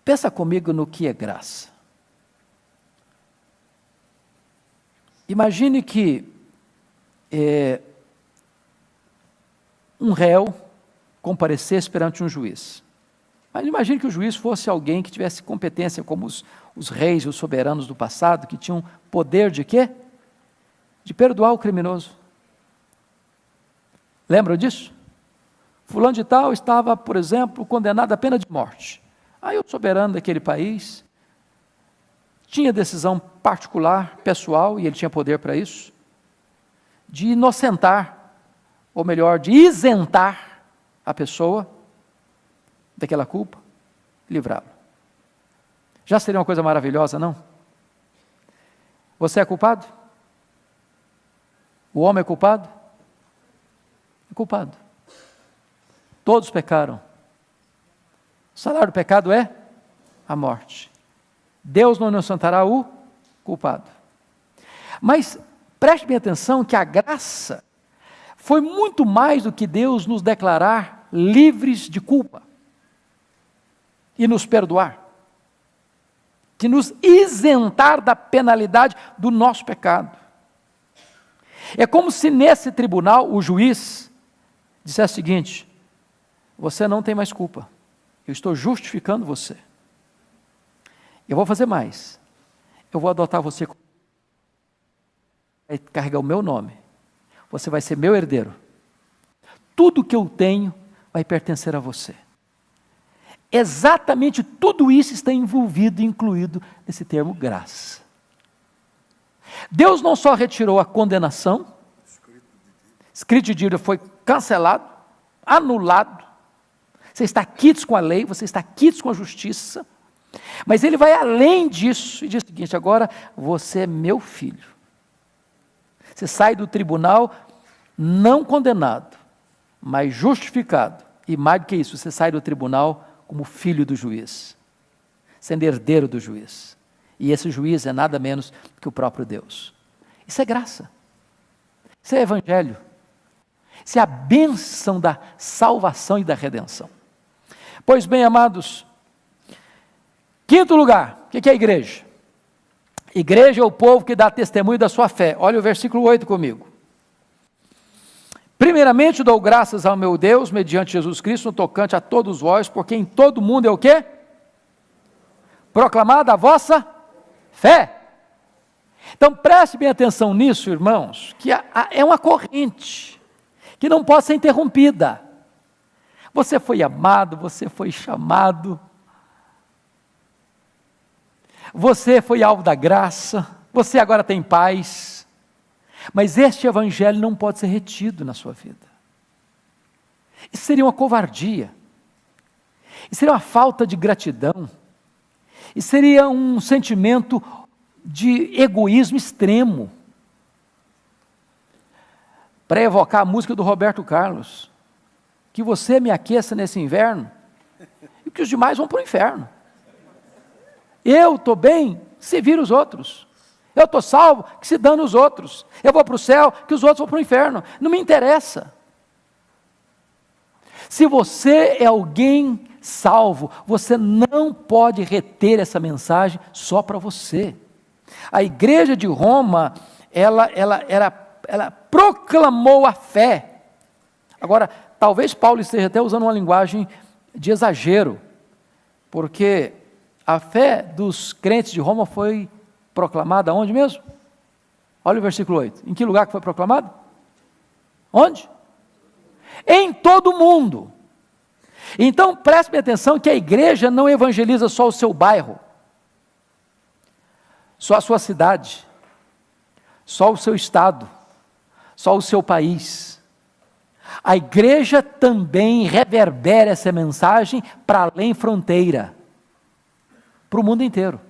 A: Pensa comigo no que é graça. Imagine que um réu comparecesse perante um juiz. Mas imagine que o juiz fosse alguém que tivesse competência, como os reis e os soberanos do passado, que tinham poder de quê? De perdoar o criminoso. Lembram disso? Fulano de tal estava, por exemplo, condenado à pena de morte. Aí o soberano daquele país tinha decisão particular, pessoal, e ele tinha poder para isso, de inocentar, ou melhor, de isentar a pessoa daquela culpa, livrá-lo. Já seria uma coisa maravilhosa, não? Você é culpado? O homem é culpado? É culpado. Todos pecaram. O salário do pecado é a morte. Deus não inocentará o culpado. Mas preste bem atenção que a graça foi muito mais do que Deus nos declarar livres de culpa e nos perdoar, de nos isentar da penalidade do nosso pecado. É como se nesse tribunal o juiz dissesse o seguinte: você não tem mais culpa. Eu estou justificando você. Eu vou fazer mais. Eu vou adotar você, vai carregar o meu nome. você vai ser meu herdeiro. Tudo que eu tenho vai pertencer a você. Exatamente tudo isso está envolvido e incluído nesse termo graça. Deus não só retirou a condenação, escrito de dívida foi cancelado, anulado, você está quites com a lei, você está quites com a justiça, mas ele vai além disso e diz o seguinte: agora você é meu filho. Você sai do tribunal não condenado, mas justificado, e mais do que isso, você sai do tribunal como filho do juiz, sendo herdeiro do juiz, e esse juiz é nada menos que o próprio Deus. Isso é graça, isso é evangelho, isso é a bênção da salvação e da redenção. Pois bem, amados, quinto lugar, o que é a igreja? Igreja é o povo que dá testemunho da sua fé. Olha o versículo 8 comigo. Primeiramente dou graças ao meu Deus, mediante Jesus Cristo, no tocante a todos vós, porque em todo mundo é o quê? Proclamada a vossa fé. Então preste bem atenção nisso, irmãos, que é uma corrente, que não pode ser interrompida. Você foi amado, você foi chamado, você foi alvo da graça, você agora tem paz, mas este evangelho não pode ser retido na sua vida. Isso seria uma covardia, isso seria uma falta de gratidão, isso seria um sentimento de egoísmo extremo. Para evocar a música do Roberto Carlos, que você me aqueça nesse inverno, e que os demais vão para o inferno. Eu estou bem, se vira os outros. Eu estou salvo, que se dane os outros. Eu vou para o céu, que os outros vão para o inferno. Não me interessa. Se você é alguém salvo, você não pode reter essa mensagem só para você. A igreja de Roma, ela proclamou a fé. Agora, talvez Paulo esteja até usando uma linguagem de exagero, porque a fé dos crentes de Roma foi proclamada onde mesmo? Olha o versículo 8. Em que lugar que foi proclamado? Onde? Em todo o mundo. Então preste atenção que a igreja não evangeliza só o seu bairro, só a sua cidade, só o seu estado, só o seu país. A igreja também reverbera essa mensagem para além fronteira, para o mundo inteiro.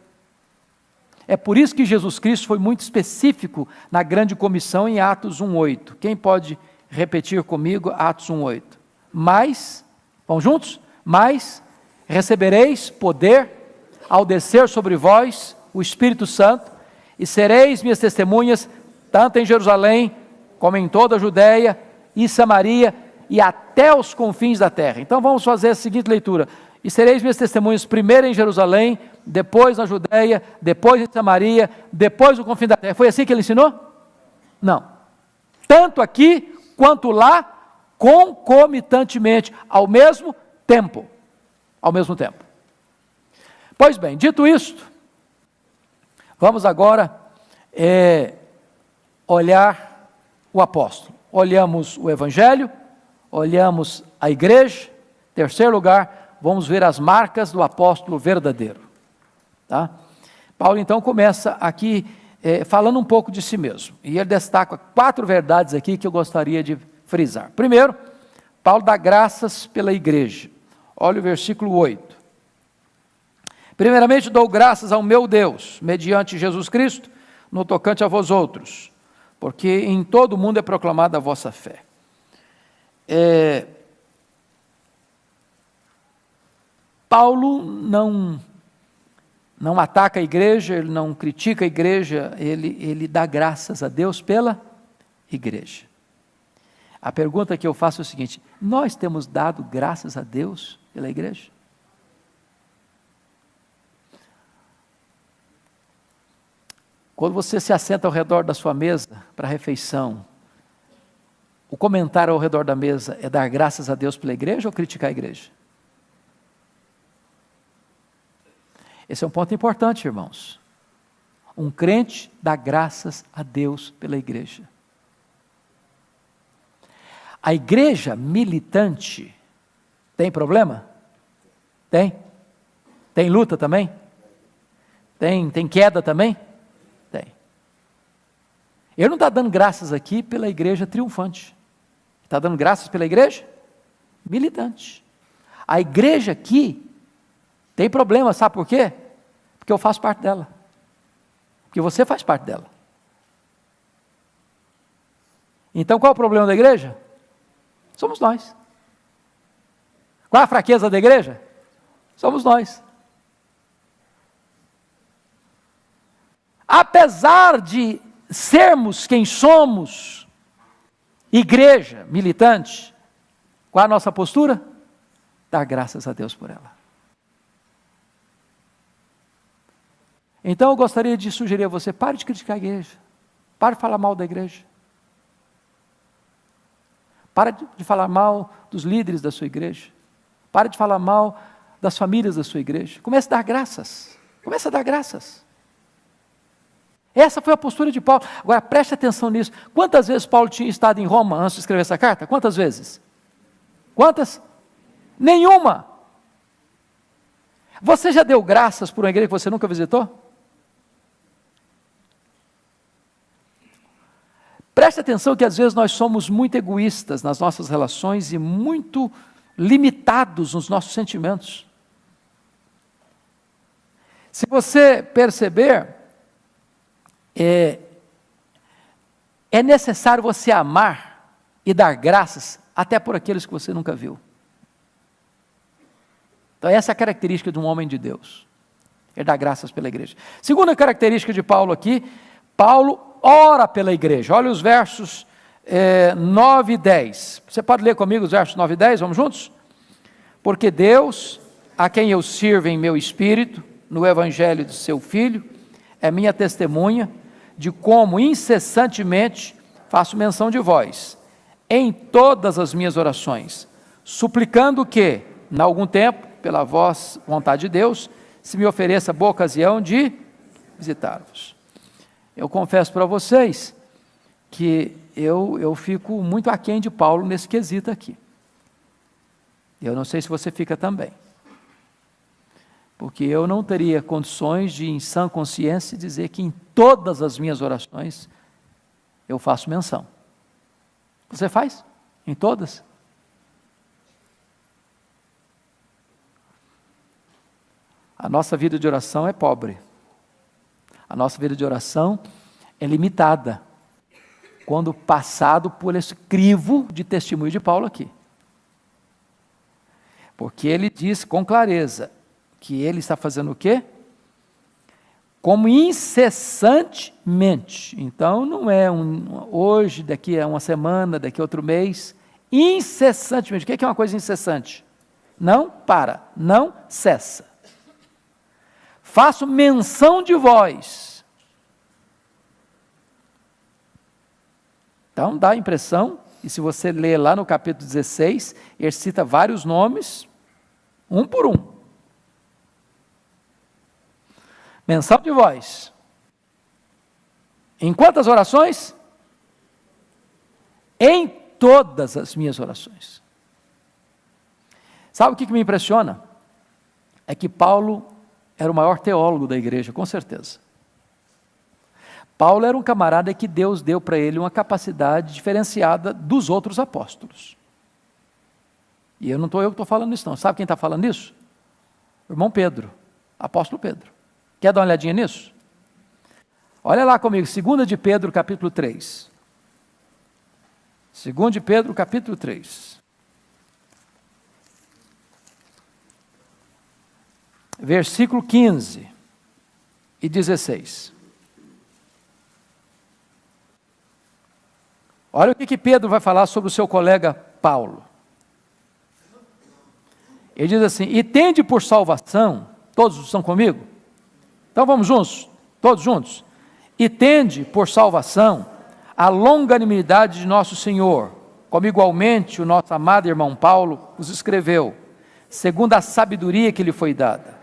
A: É por isso que Jesus Cristo foi muito específico na grande comissão em Atos 1:8. Quem pode repetir comigo Atos 1:8? Mas, vamos juntos? Mas recebereis poder ao descer sobre vós o Espírito Santo, e sereis minhas testemunhas, tanto em Jerusalém, como em toda a Judéia e Samaria, e até os confins da terra. Então vamos fazer a seguinte leitura: e sereis minhas testemunhas primeiro em Jerusalém, depois na Judéia, depois em Samaria, depois no confim da terra. Foi assim que ele ensinou? Não. Tanto aqui quanto lá, concomitantemente, ao mesmo tempo. Ao mesmo tempo. Pois bem, dito isto, vamos agora olhar o apóstolo. Olhamos o evangelho, olhamos a igreja. Terceiro lugar, vamos ver as marcas do apóstolo verdadeiro. Tá? Paulo então começa aqui falando um pouco de si mesmo, e ele destaca 4 verdades aqui que eu gostaria de frisar. Primeiro, Paulo dá graças pela igreja. Olha o versículo 8. Primeiramente dou graças ao meu Deus, mediante Jesus Cristo, no tocante a vós outros, porque em todo o mundo é proclamada a vossa fé. Paulo não ataca a igreja, ele não critica a igreja, ele dá graças a Deus pela igreja. A pergunta que eu faço é o seguinte: nós temos dado graças a Deus pela igreja? Quando você se assenta ao redor da sua mesa para a refeição, o comentário ao redor da mesa é dar graças a Deus pela igreja ou criticar a igreja? Esse é um ponto importante, irmãos. Um crente dá graças a Deus pela igreja. A igreja militante tem problema? Tem. Tem luta também? Tem queda também? Tem. Ele não está dando graças aqui pela igreja triunfante. Está dando graças pela igreja militante. A igreja aqui tem problema, sabe por quê? Porque eu faço parte dela. Porque você faz parte dela. Então qual é o problema da igreja? Somos nós. Qual é a fraqueza da igreja? Somos nós. Apesar de sermos quem somos, igreja militante, qual é a nossa postura? Dar graças a Deus por ela. Então eu gostaria de sugerir a você, pare de criticar a igreja, pare de falar mal da igreja, pare de falar mal dos líderes da sua igreja, pare de falar mal das famílias da sua igreja, comece a dar graças, comece a dar graças. Essa foi a postura de Paulo. Agora preste atenção nisso, quantas vezes Paulo tinha estado em Roma antes de escrever essa carta? Quantas vezes? Quantas? Nenhuma. Você já deu graças por uma igreja que você nunca visitou? Preste atenção que às vezes nós somos muito egoístas nas nossas relações e muito limitados nos nossos sentimentos. Se você perceber, é necessário você amar e dar graças até por aqueles que você nunca viu. Então essa é a característica de um homem de Deus. Ele dá graças pela igreja. Segunda característica de Paulo aqui, Paulo ora pela igreja. Olha os versos 9 e 10. Você pode ler comigo os versos 9 e 10? Vamos juntos? Porque Deus, a quem eu sirvo em meu espírito, no evangelho de seu Filho, é minha testemunha de como incessantemente faço menção de vós, em todas as minhas orações, suplicando que, em algum tempo, pela vontade de Deus, se me ofereça boa ocasião de visitar-vos. Eu confesso para vocês que eu fico muito aquém de Paulo nesse quesito aqui. Eu não sei se você fica também. Porque eu não teria condições de, em sã consciência, dizer que em todas as minhas orações eu faço menção. Você faz? Em todas? A nossa vida de oração é pobre. A nossa vida de oração é limitada, quando passado por esse crivo de testemunho de Paulo aqui. Porque ele diz com clareza que ele está fazendo o quê? Como incessantemente. Então não é hoje, daqui a uma semana, daqui a outro mês, incessantemente. O que é uma coisa incessante? Não para, não cessa. Faço menção de vós. Então dá a impressão, e se você ler lá no capítulo 16, ele cita vários nomes, um por um. Menção de vós. Em quantas orações? Em todas as minhas orações. Sabe o que me impressiona? É que Paulo era o maior teólogo da igreja, com certeza. Paulo era um camarada que Deus deu para ele uma capacidade diferenciada dos outros apóstolos. E eu que estou falando isso não. Sabe quem está falando isso? O irmão Pedro, apóstolo Pedro. Quer dar uma olhadinha nisso? Olha lá comigo, 2 de Pedro, capítulo 3. 2 de Pedro, capítulo 3. Versículo 15 e 16. Olha o que Pedro vai falar sobre o seu colega Paulo. Ele diz assim: e tende por salvação, todos estão comigo? Então vamos juntos, todos juntos. E tende por salvação a longanimidade de nosso Senhor, como igualmente o nosso amado irmão Paulo os escreveu, segundo a sabedoria que lhe foi dada.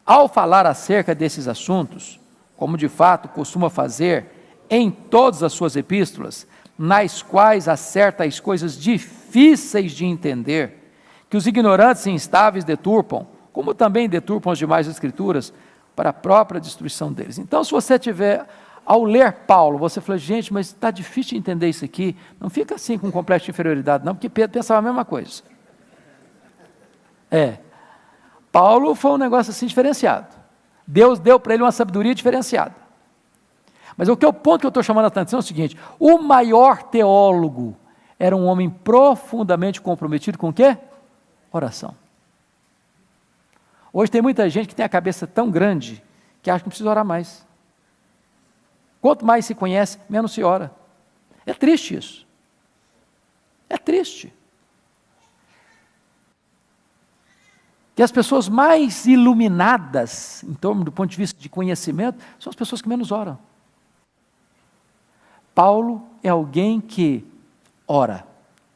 A: Ao falar acerca desses assuntos, como de fato costuma fazer em todas as suas epístolas, nas quais acerta as coisas difíceis difíceis de entender, que os ignorantes e instáveis deturpam, como também deturpam as demais escrituras, para a própria destruição deles. Então, se você tiver, ao ler Paulo, você fala, gente, mas está difícil de entender isso aqui, não fica assim com complexo de inferioridade, não, porque Pedro pensava a mesma coisa. Paulo foi um negócio assim diferenciado. Deus deu para ele uma sabedoria diferenciada. Mas o ponto que eu estou chamando a atenção é o seguinte: o maior teólogo era um homem profundamente comprometido com o quê? Oração. Hoje tem muita gente que tem a cabeça tão grande que acha que não precisa orar mais. Quanto mais se conhece, menos se ora. É triste isso. É triste. Que as pessoas mais iluminadas, em torno do ponto de vista de conhecimento, são as pessoas que menos oram. Paulo é alguém que ora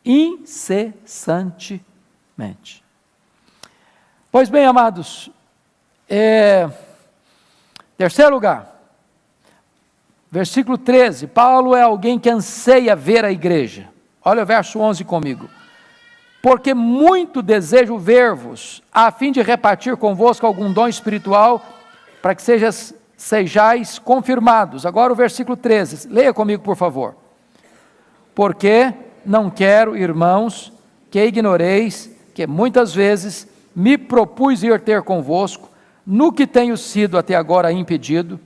A: incessantemente. Pois bem, amados, terceiro lugar, versículo 13, Paulo é alguém que anseia ver a igreja. Olha o verso 11 comigo. Porque muito desejo ver-vos, a fim de repartir convosco algum dom espiritual, para que sejais confirmados. Agora o versículo 13, leia comigo por favor. Porque não quero, irmãos, que ignoreis, que muitas vezes me propus ir ter convosco, no que tenho sido até agora impedido,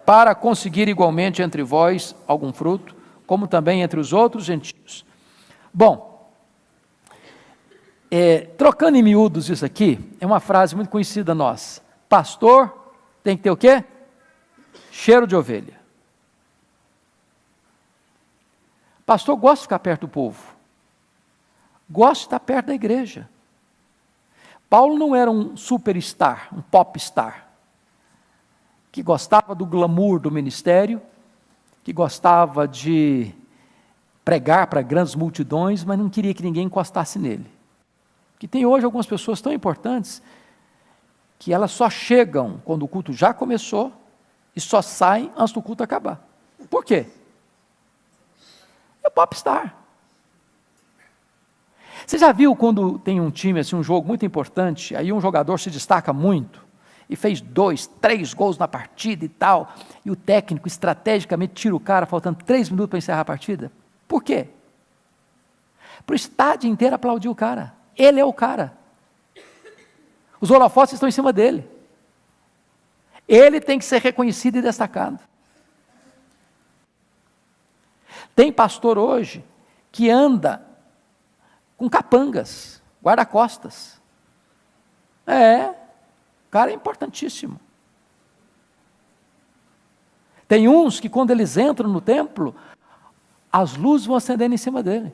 A: para conseguir igualmente entre vós algum fruto, como também entre os outros gentios. Bom, trocando em miúdos isso aqui, é uma frase muito conhecida nossa. Pastor tem que ter o quê? Cheiro de ovelha. Pastor gosta de ficar perto do povo. Gosta de estar perto da igreja. Paulo não era um superstar, um popstar, que gostava do glamour do ministério, que gostava de pregar para grandes multidões, mas não queria que ninguém encostasse nele. Que tem hoje algumas pessoas tão importantes que elas só chegam quando o culto já começou e só saem antes do culto acabar. Por quê? É popstar. Você já viu quando tem um time, assim, um jogo muito importante, aí um jogador se destaca muito, e fez 2, 3 gols na partida e tal, e o técnico estrategicamente tira o cara, faltando 3 minutos para encerrar a partida? Por quê? Para o estádio inteiro aplaudir o cara. Ele é o cara. Os holofotes estão em cima dele. Ele tem que ser reconhecido e destacado. Tem pastor hoje que anda com capangas, guarda-costas. O cara é importantíssimo. Tem uns que quando eles entram no templo, as luzes vão acendendo em cima dele.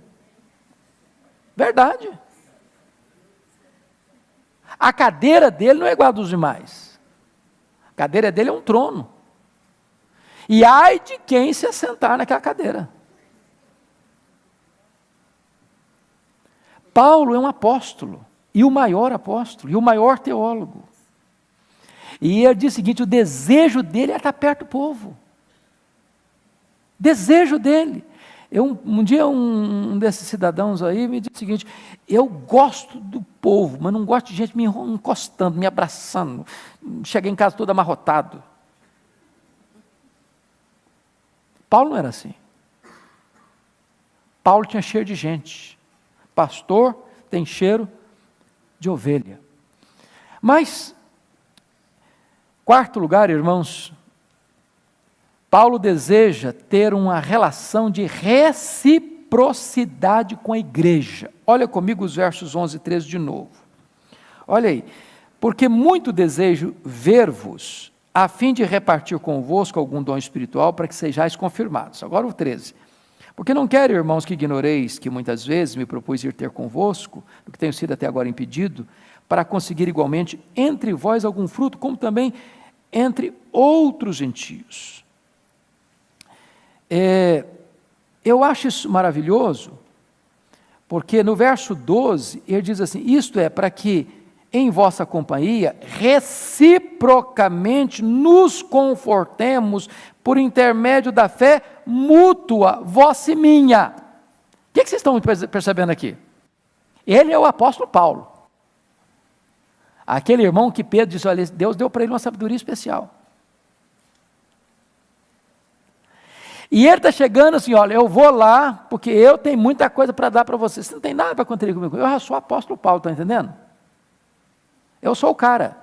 A: Verdade. A cadeira dele não é igual a dos demais. A cadeira dele é um trono. E ai de quem se assentar naquela cadeira. Paulo é um apóstolo, e o maior apóstolo, e o maior teólogo. E ele diz o seguinte: o desejo dele é estar perto do povo. Desejo dele. Um dia um desses cidadãos aí me disse o seguinte: eu gosto do povo, mas não gosto de gente me encostando, me abraçando. Cheguei em casa todo amarrotado. Paulo não era assim. Paulo tinha cheiro de gente. Pastor tem cheiro de ovelha. Mas, quarto lugar, irmãos, Paulo deseja ter uma relação de reciprocidade com a igreja. Olha comigo os versos 11 e 13 de novo. Olha aí. Porque muito desejo ver-vos, a fim de repartir convosco algum dom espiritual, para que sejais confirmados. Agora o 13. Porque não quero, irmãos, que ignoreis que muitas vezes me propus ir ter convosco, do que tenho sido até agora impedido, para conseguir igualmente entre vós algum fruto, como também entre outros gentios. Eu acho isso maravilhoso, porque no verso 12, ele diz assim: isto é, para que em vossa companhia, reciprocamente nos confortemos por intermédio da fé mútua, vossa e minha. O que vocês estão percebendo aqui? Ele é o apóstolo Paulo. Aquele irmão que Pedro disse, olha, Deus deu para ele uma sabedoria especial. E ele está chegando assim, olha, eu vou lá, porque eu tenho muita coisa para dar para vocês. Você não tem nada para contribuir comigo. Eu já sou o apóstolo Paulo, está entendendo? Eu sou o cara.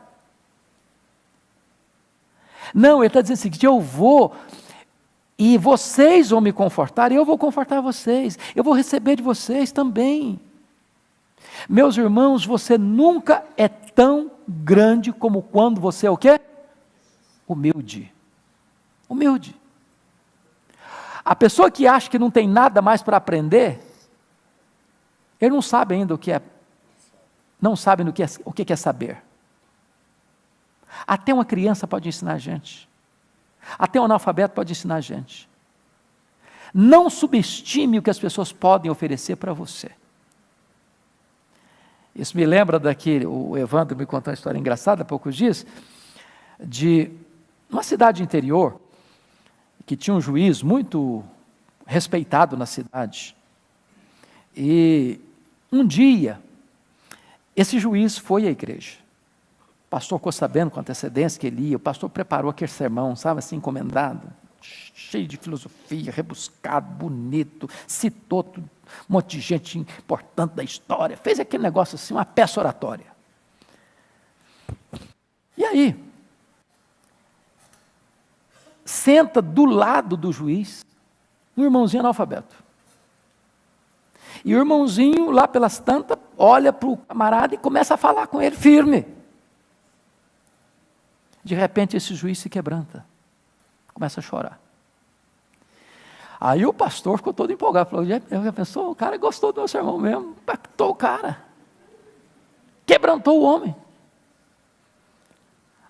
A: Não, ele está dizendo o seguinte, eu vou, e vocês vão me confortar, e eu vou confortar vocês. Eu vou receber de vocês também. Meus irmãos, você nunca é tão grande como quando você é o quê? Humilde. Humilde. A pessoa que acha que não tem nada mais para aprender, ele não sabe ainda o que é, não sabe o que é saber. Até uma criança pode ensinar a gente. Até um analfabeto pode ensinar a gente. Não subestime o que as pessoas podem oferecer para você. Isso me lembra o Evandro me contou uma história engraçada há poucos dias, de uma cidade interior, que tinha um juiz muito respeitado na cidade. E um dia, esse juiz foi à igreja. O pastor ficou sabendo com antecedência que ele ia, o pastor preparou aquele sermão, sabe assim, encomendado, cheio de filosofia, rebuscado, bonito, citou tudo, um monte de gente importante da história, fez aquele negócio assim, uma peça oratória. E aí, senta do lado do juiz um irmãozinho analfabeto. E o irmãozinho, lá pelas tantas, olha para o camarada e começa a falar com ele firme. De repente esse juiz se quebranta, começa a chorar. Aí o pastor ficou todo empolgado, falou, já pensou, o cara gostou do meu sermão mesmo, impactou o cara, quebrantou o homem.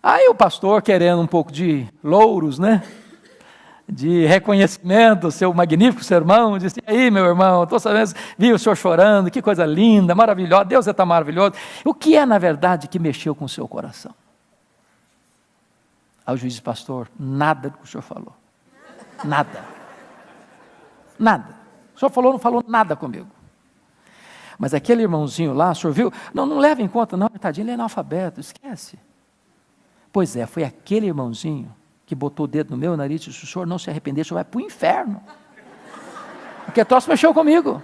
A: Aí o pastor, querendo um pouco de louros, né, de reconhecimento, seu magnífico sermão, disse, e aí meu irmão, estou sabendo, vi o senhor chorando, que coisa linda, maravilhosa, Deus está maravilhoso. O que é na verdade que mexeu com o seu coração? Aí o juiz disse, pastor, nada do que o senhor falou, nada, nada, o senhor falou, não falou nada comigo. Mas aquele irmãozinho lá, o senhor viu? Não leva em conta, não, tadinho, ele é analfabeto, esquece. Pois é, foi aquele irmãozinho que botou o dedo no meu nariz e disse, se o senhor não se arrepender, o senhor vai para o inferno. Porque troço mexeu comigo.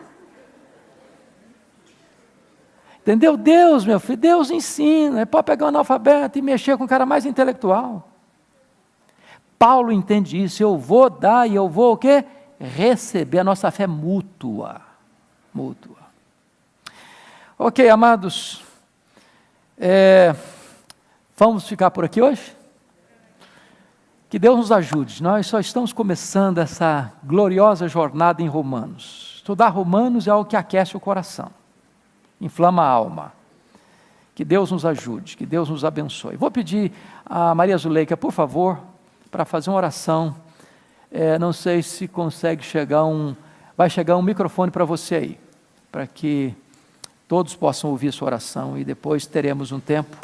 A: Entendeu? Deus, meu filho, Deus ensina. Ele pode pegar um analfabeto e mexer com o cara mais intelectual. Paulo entende isso, eu vou dar e eu vou o quê? Receber, a nossa fé mútua. Mútua. Ok, amados, vamos ficar por aqui hoje? Que Deus nos ajude, nós só estamos começando essa gloriosa jornada em Romanos. Estudar Romanos é algo que aquece o coração, inflama a alma. Que Deus nos ajude, que Deus nos abençoe. Vou pedir a Maria Zuleika, por favor, para fazer uma oração. Não sei se consegue vai chegar um microfone para você aí, para que todos possam ouvir sua oração e depois teremos um tempo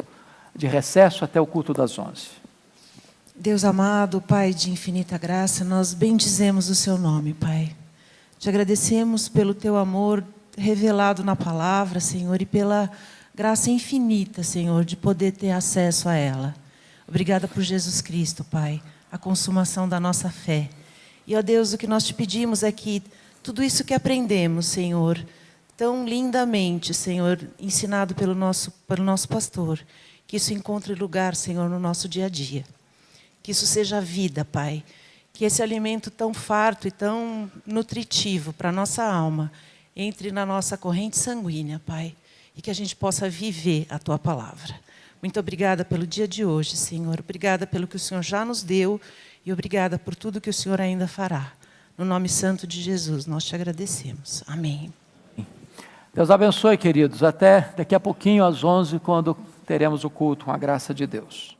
A: de recesso até o culto das 11.
B: Deus amado, Pai de infinita graça, nós bendizemos o Seu nome, Pai. Te agradecemos pelo Teu amor revelado na palavra, Senhor, e pela graça infinita, Senhor, de poder ter acesso a ela. Obrigada por Jesus Cristo, Pai, a consumação da nossa fé. E, ó Deus, o que nós te pedimos é que tudo isso que aprendemos, Senhor, tão lindamente, Senhor, ensinado pelo nosso pastor, que isso encontre lugar, Senhor, no nosso dia a dia. Que isso seja vida, Pai. Que esse alimento tão farto e tão nutritivo para a nossa alma entre na nossa corrente sanguínea, Pai. E que a gente possa viver a Tua palavra. Muito obrigada pelo dia de hoje, Senhor. Obrigada pelo que o Senhor já nos deu e obrigada por tudo que o Senhor ainda fará. No nome santo de Jesus, nós te agradecemos. Amém.
A: Deus abençoe, queridos. Até daqui a pouquinho, às 11, quando teremos o culto, com a graça de Deus.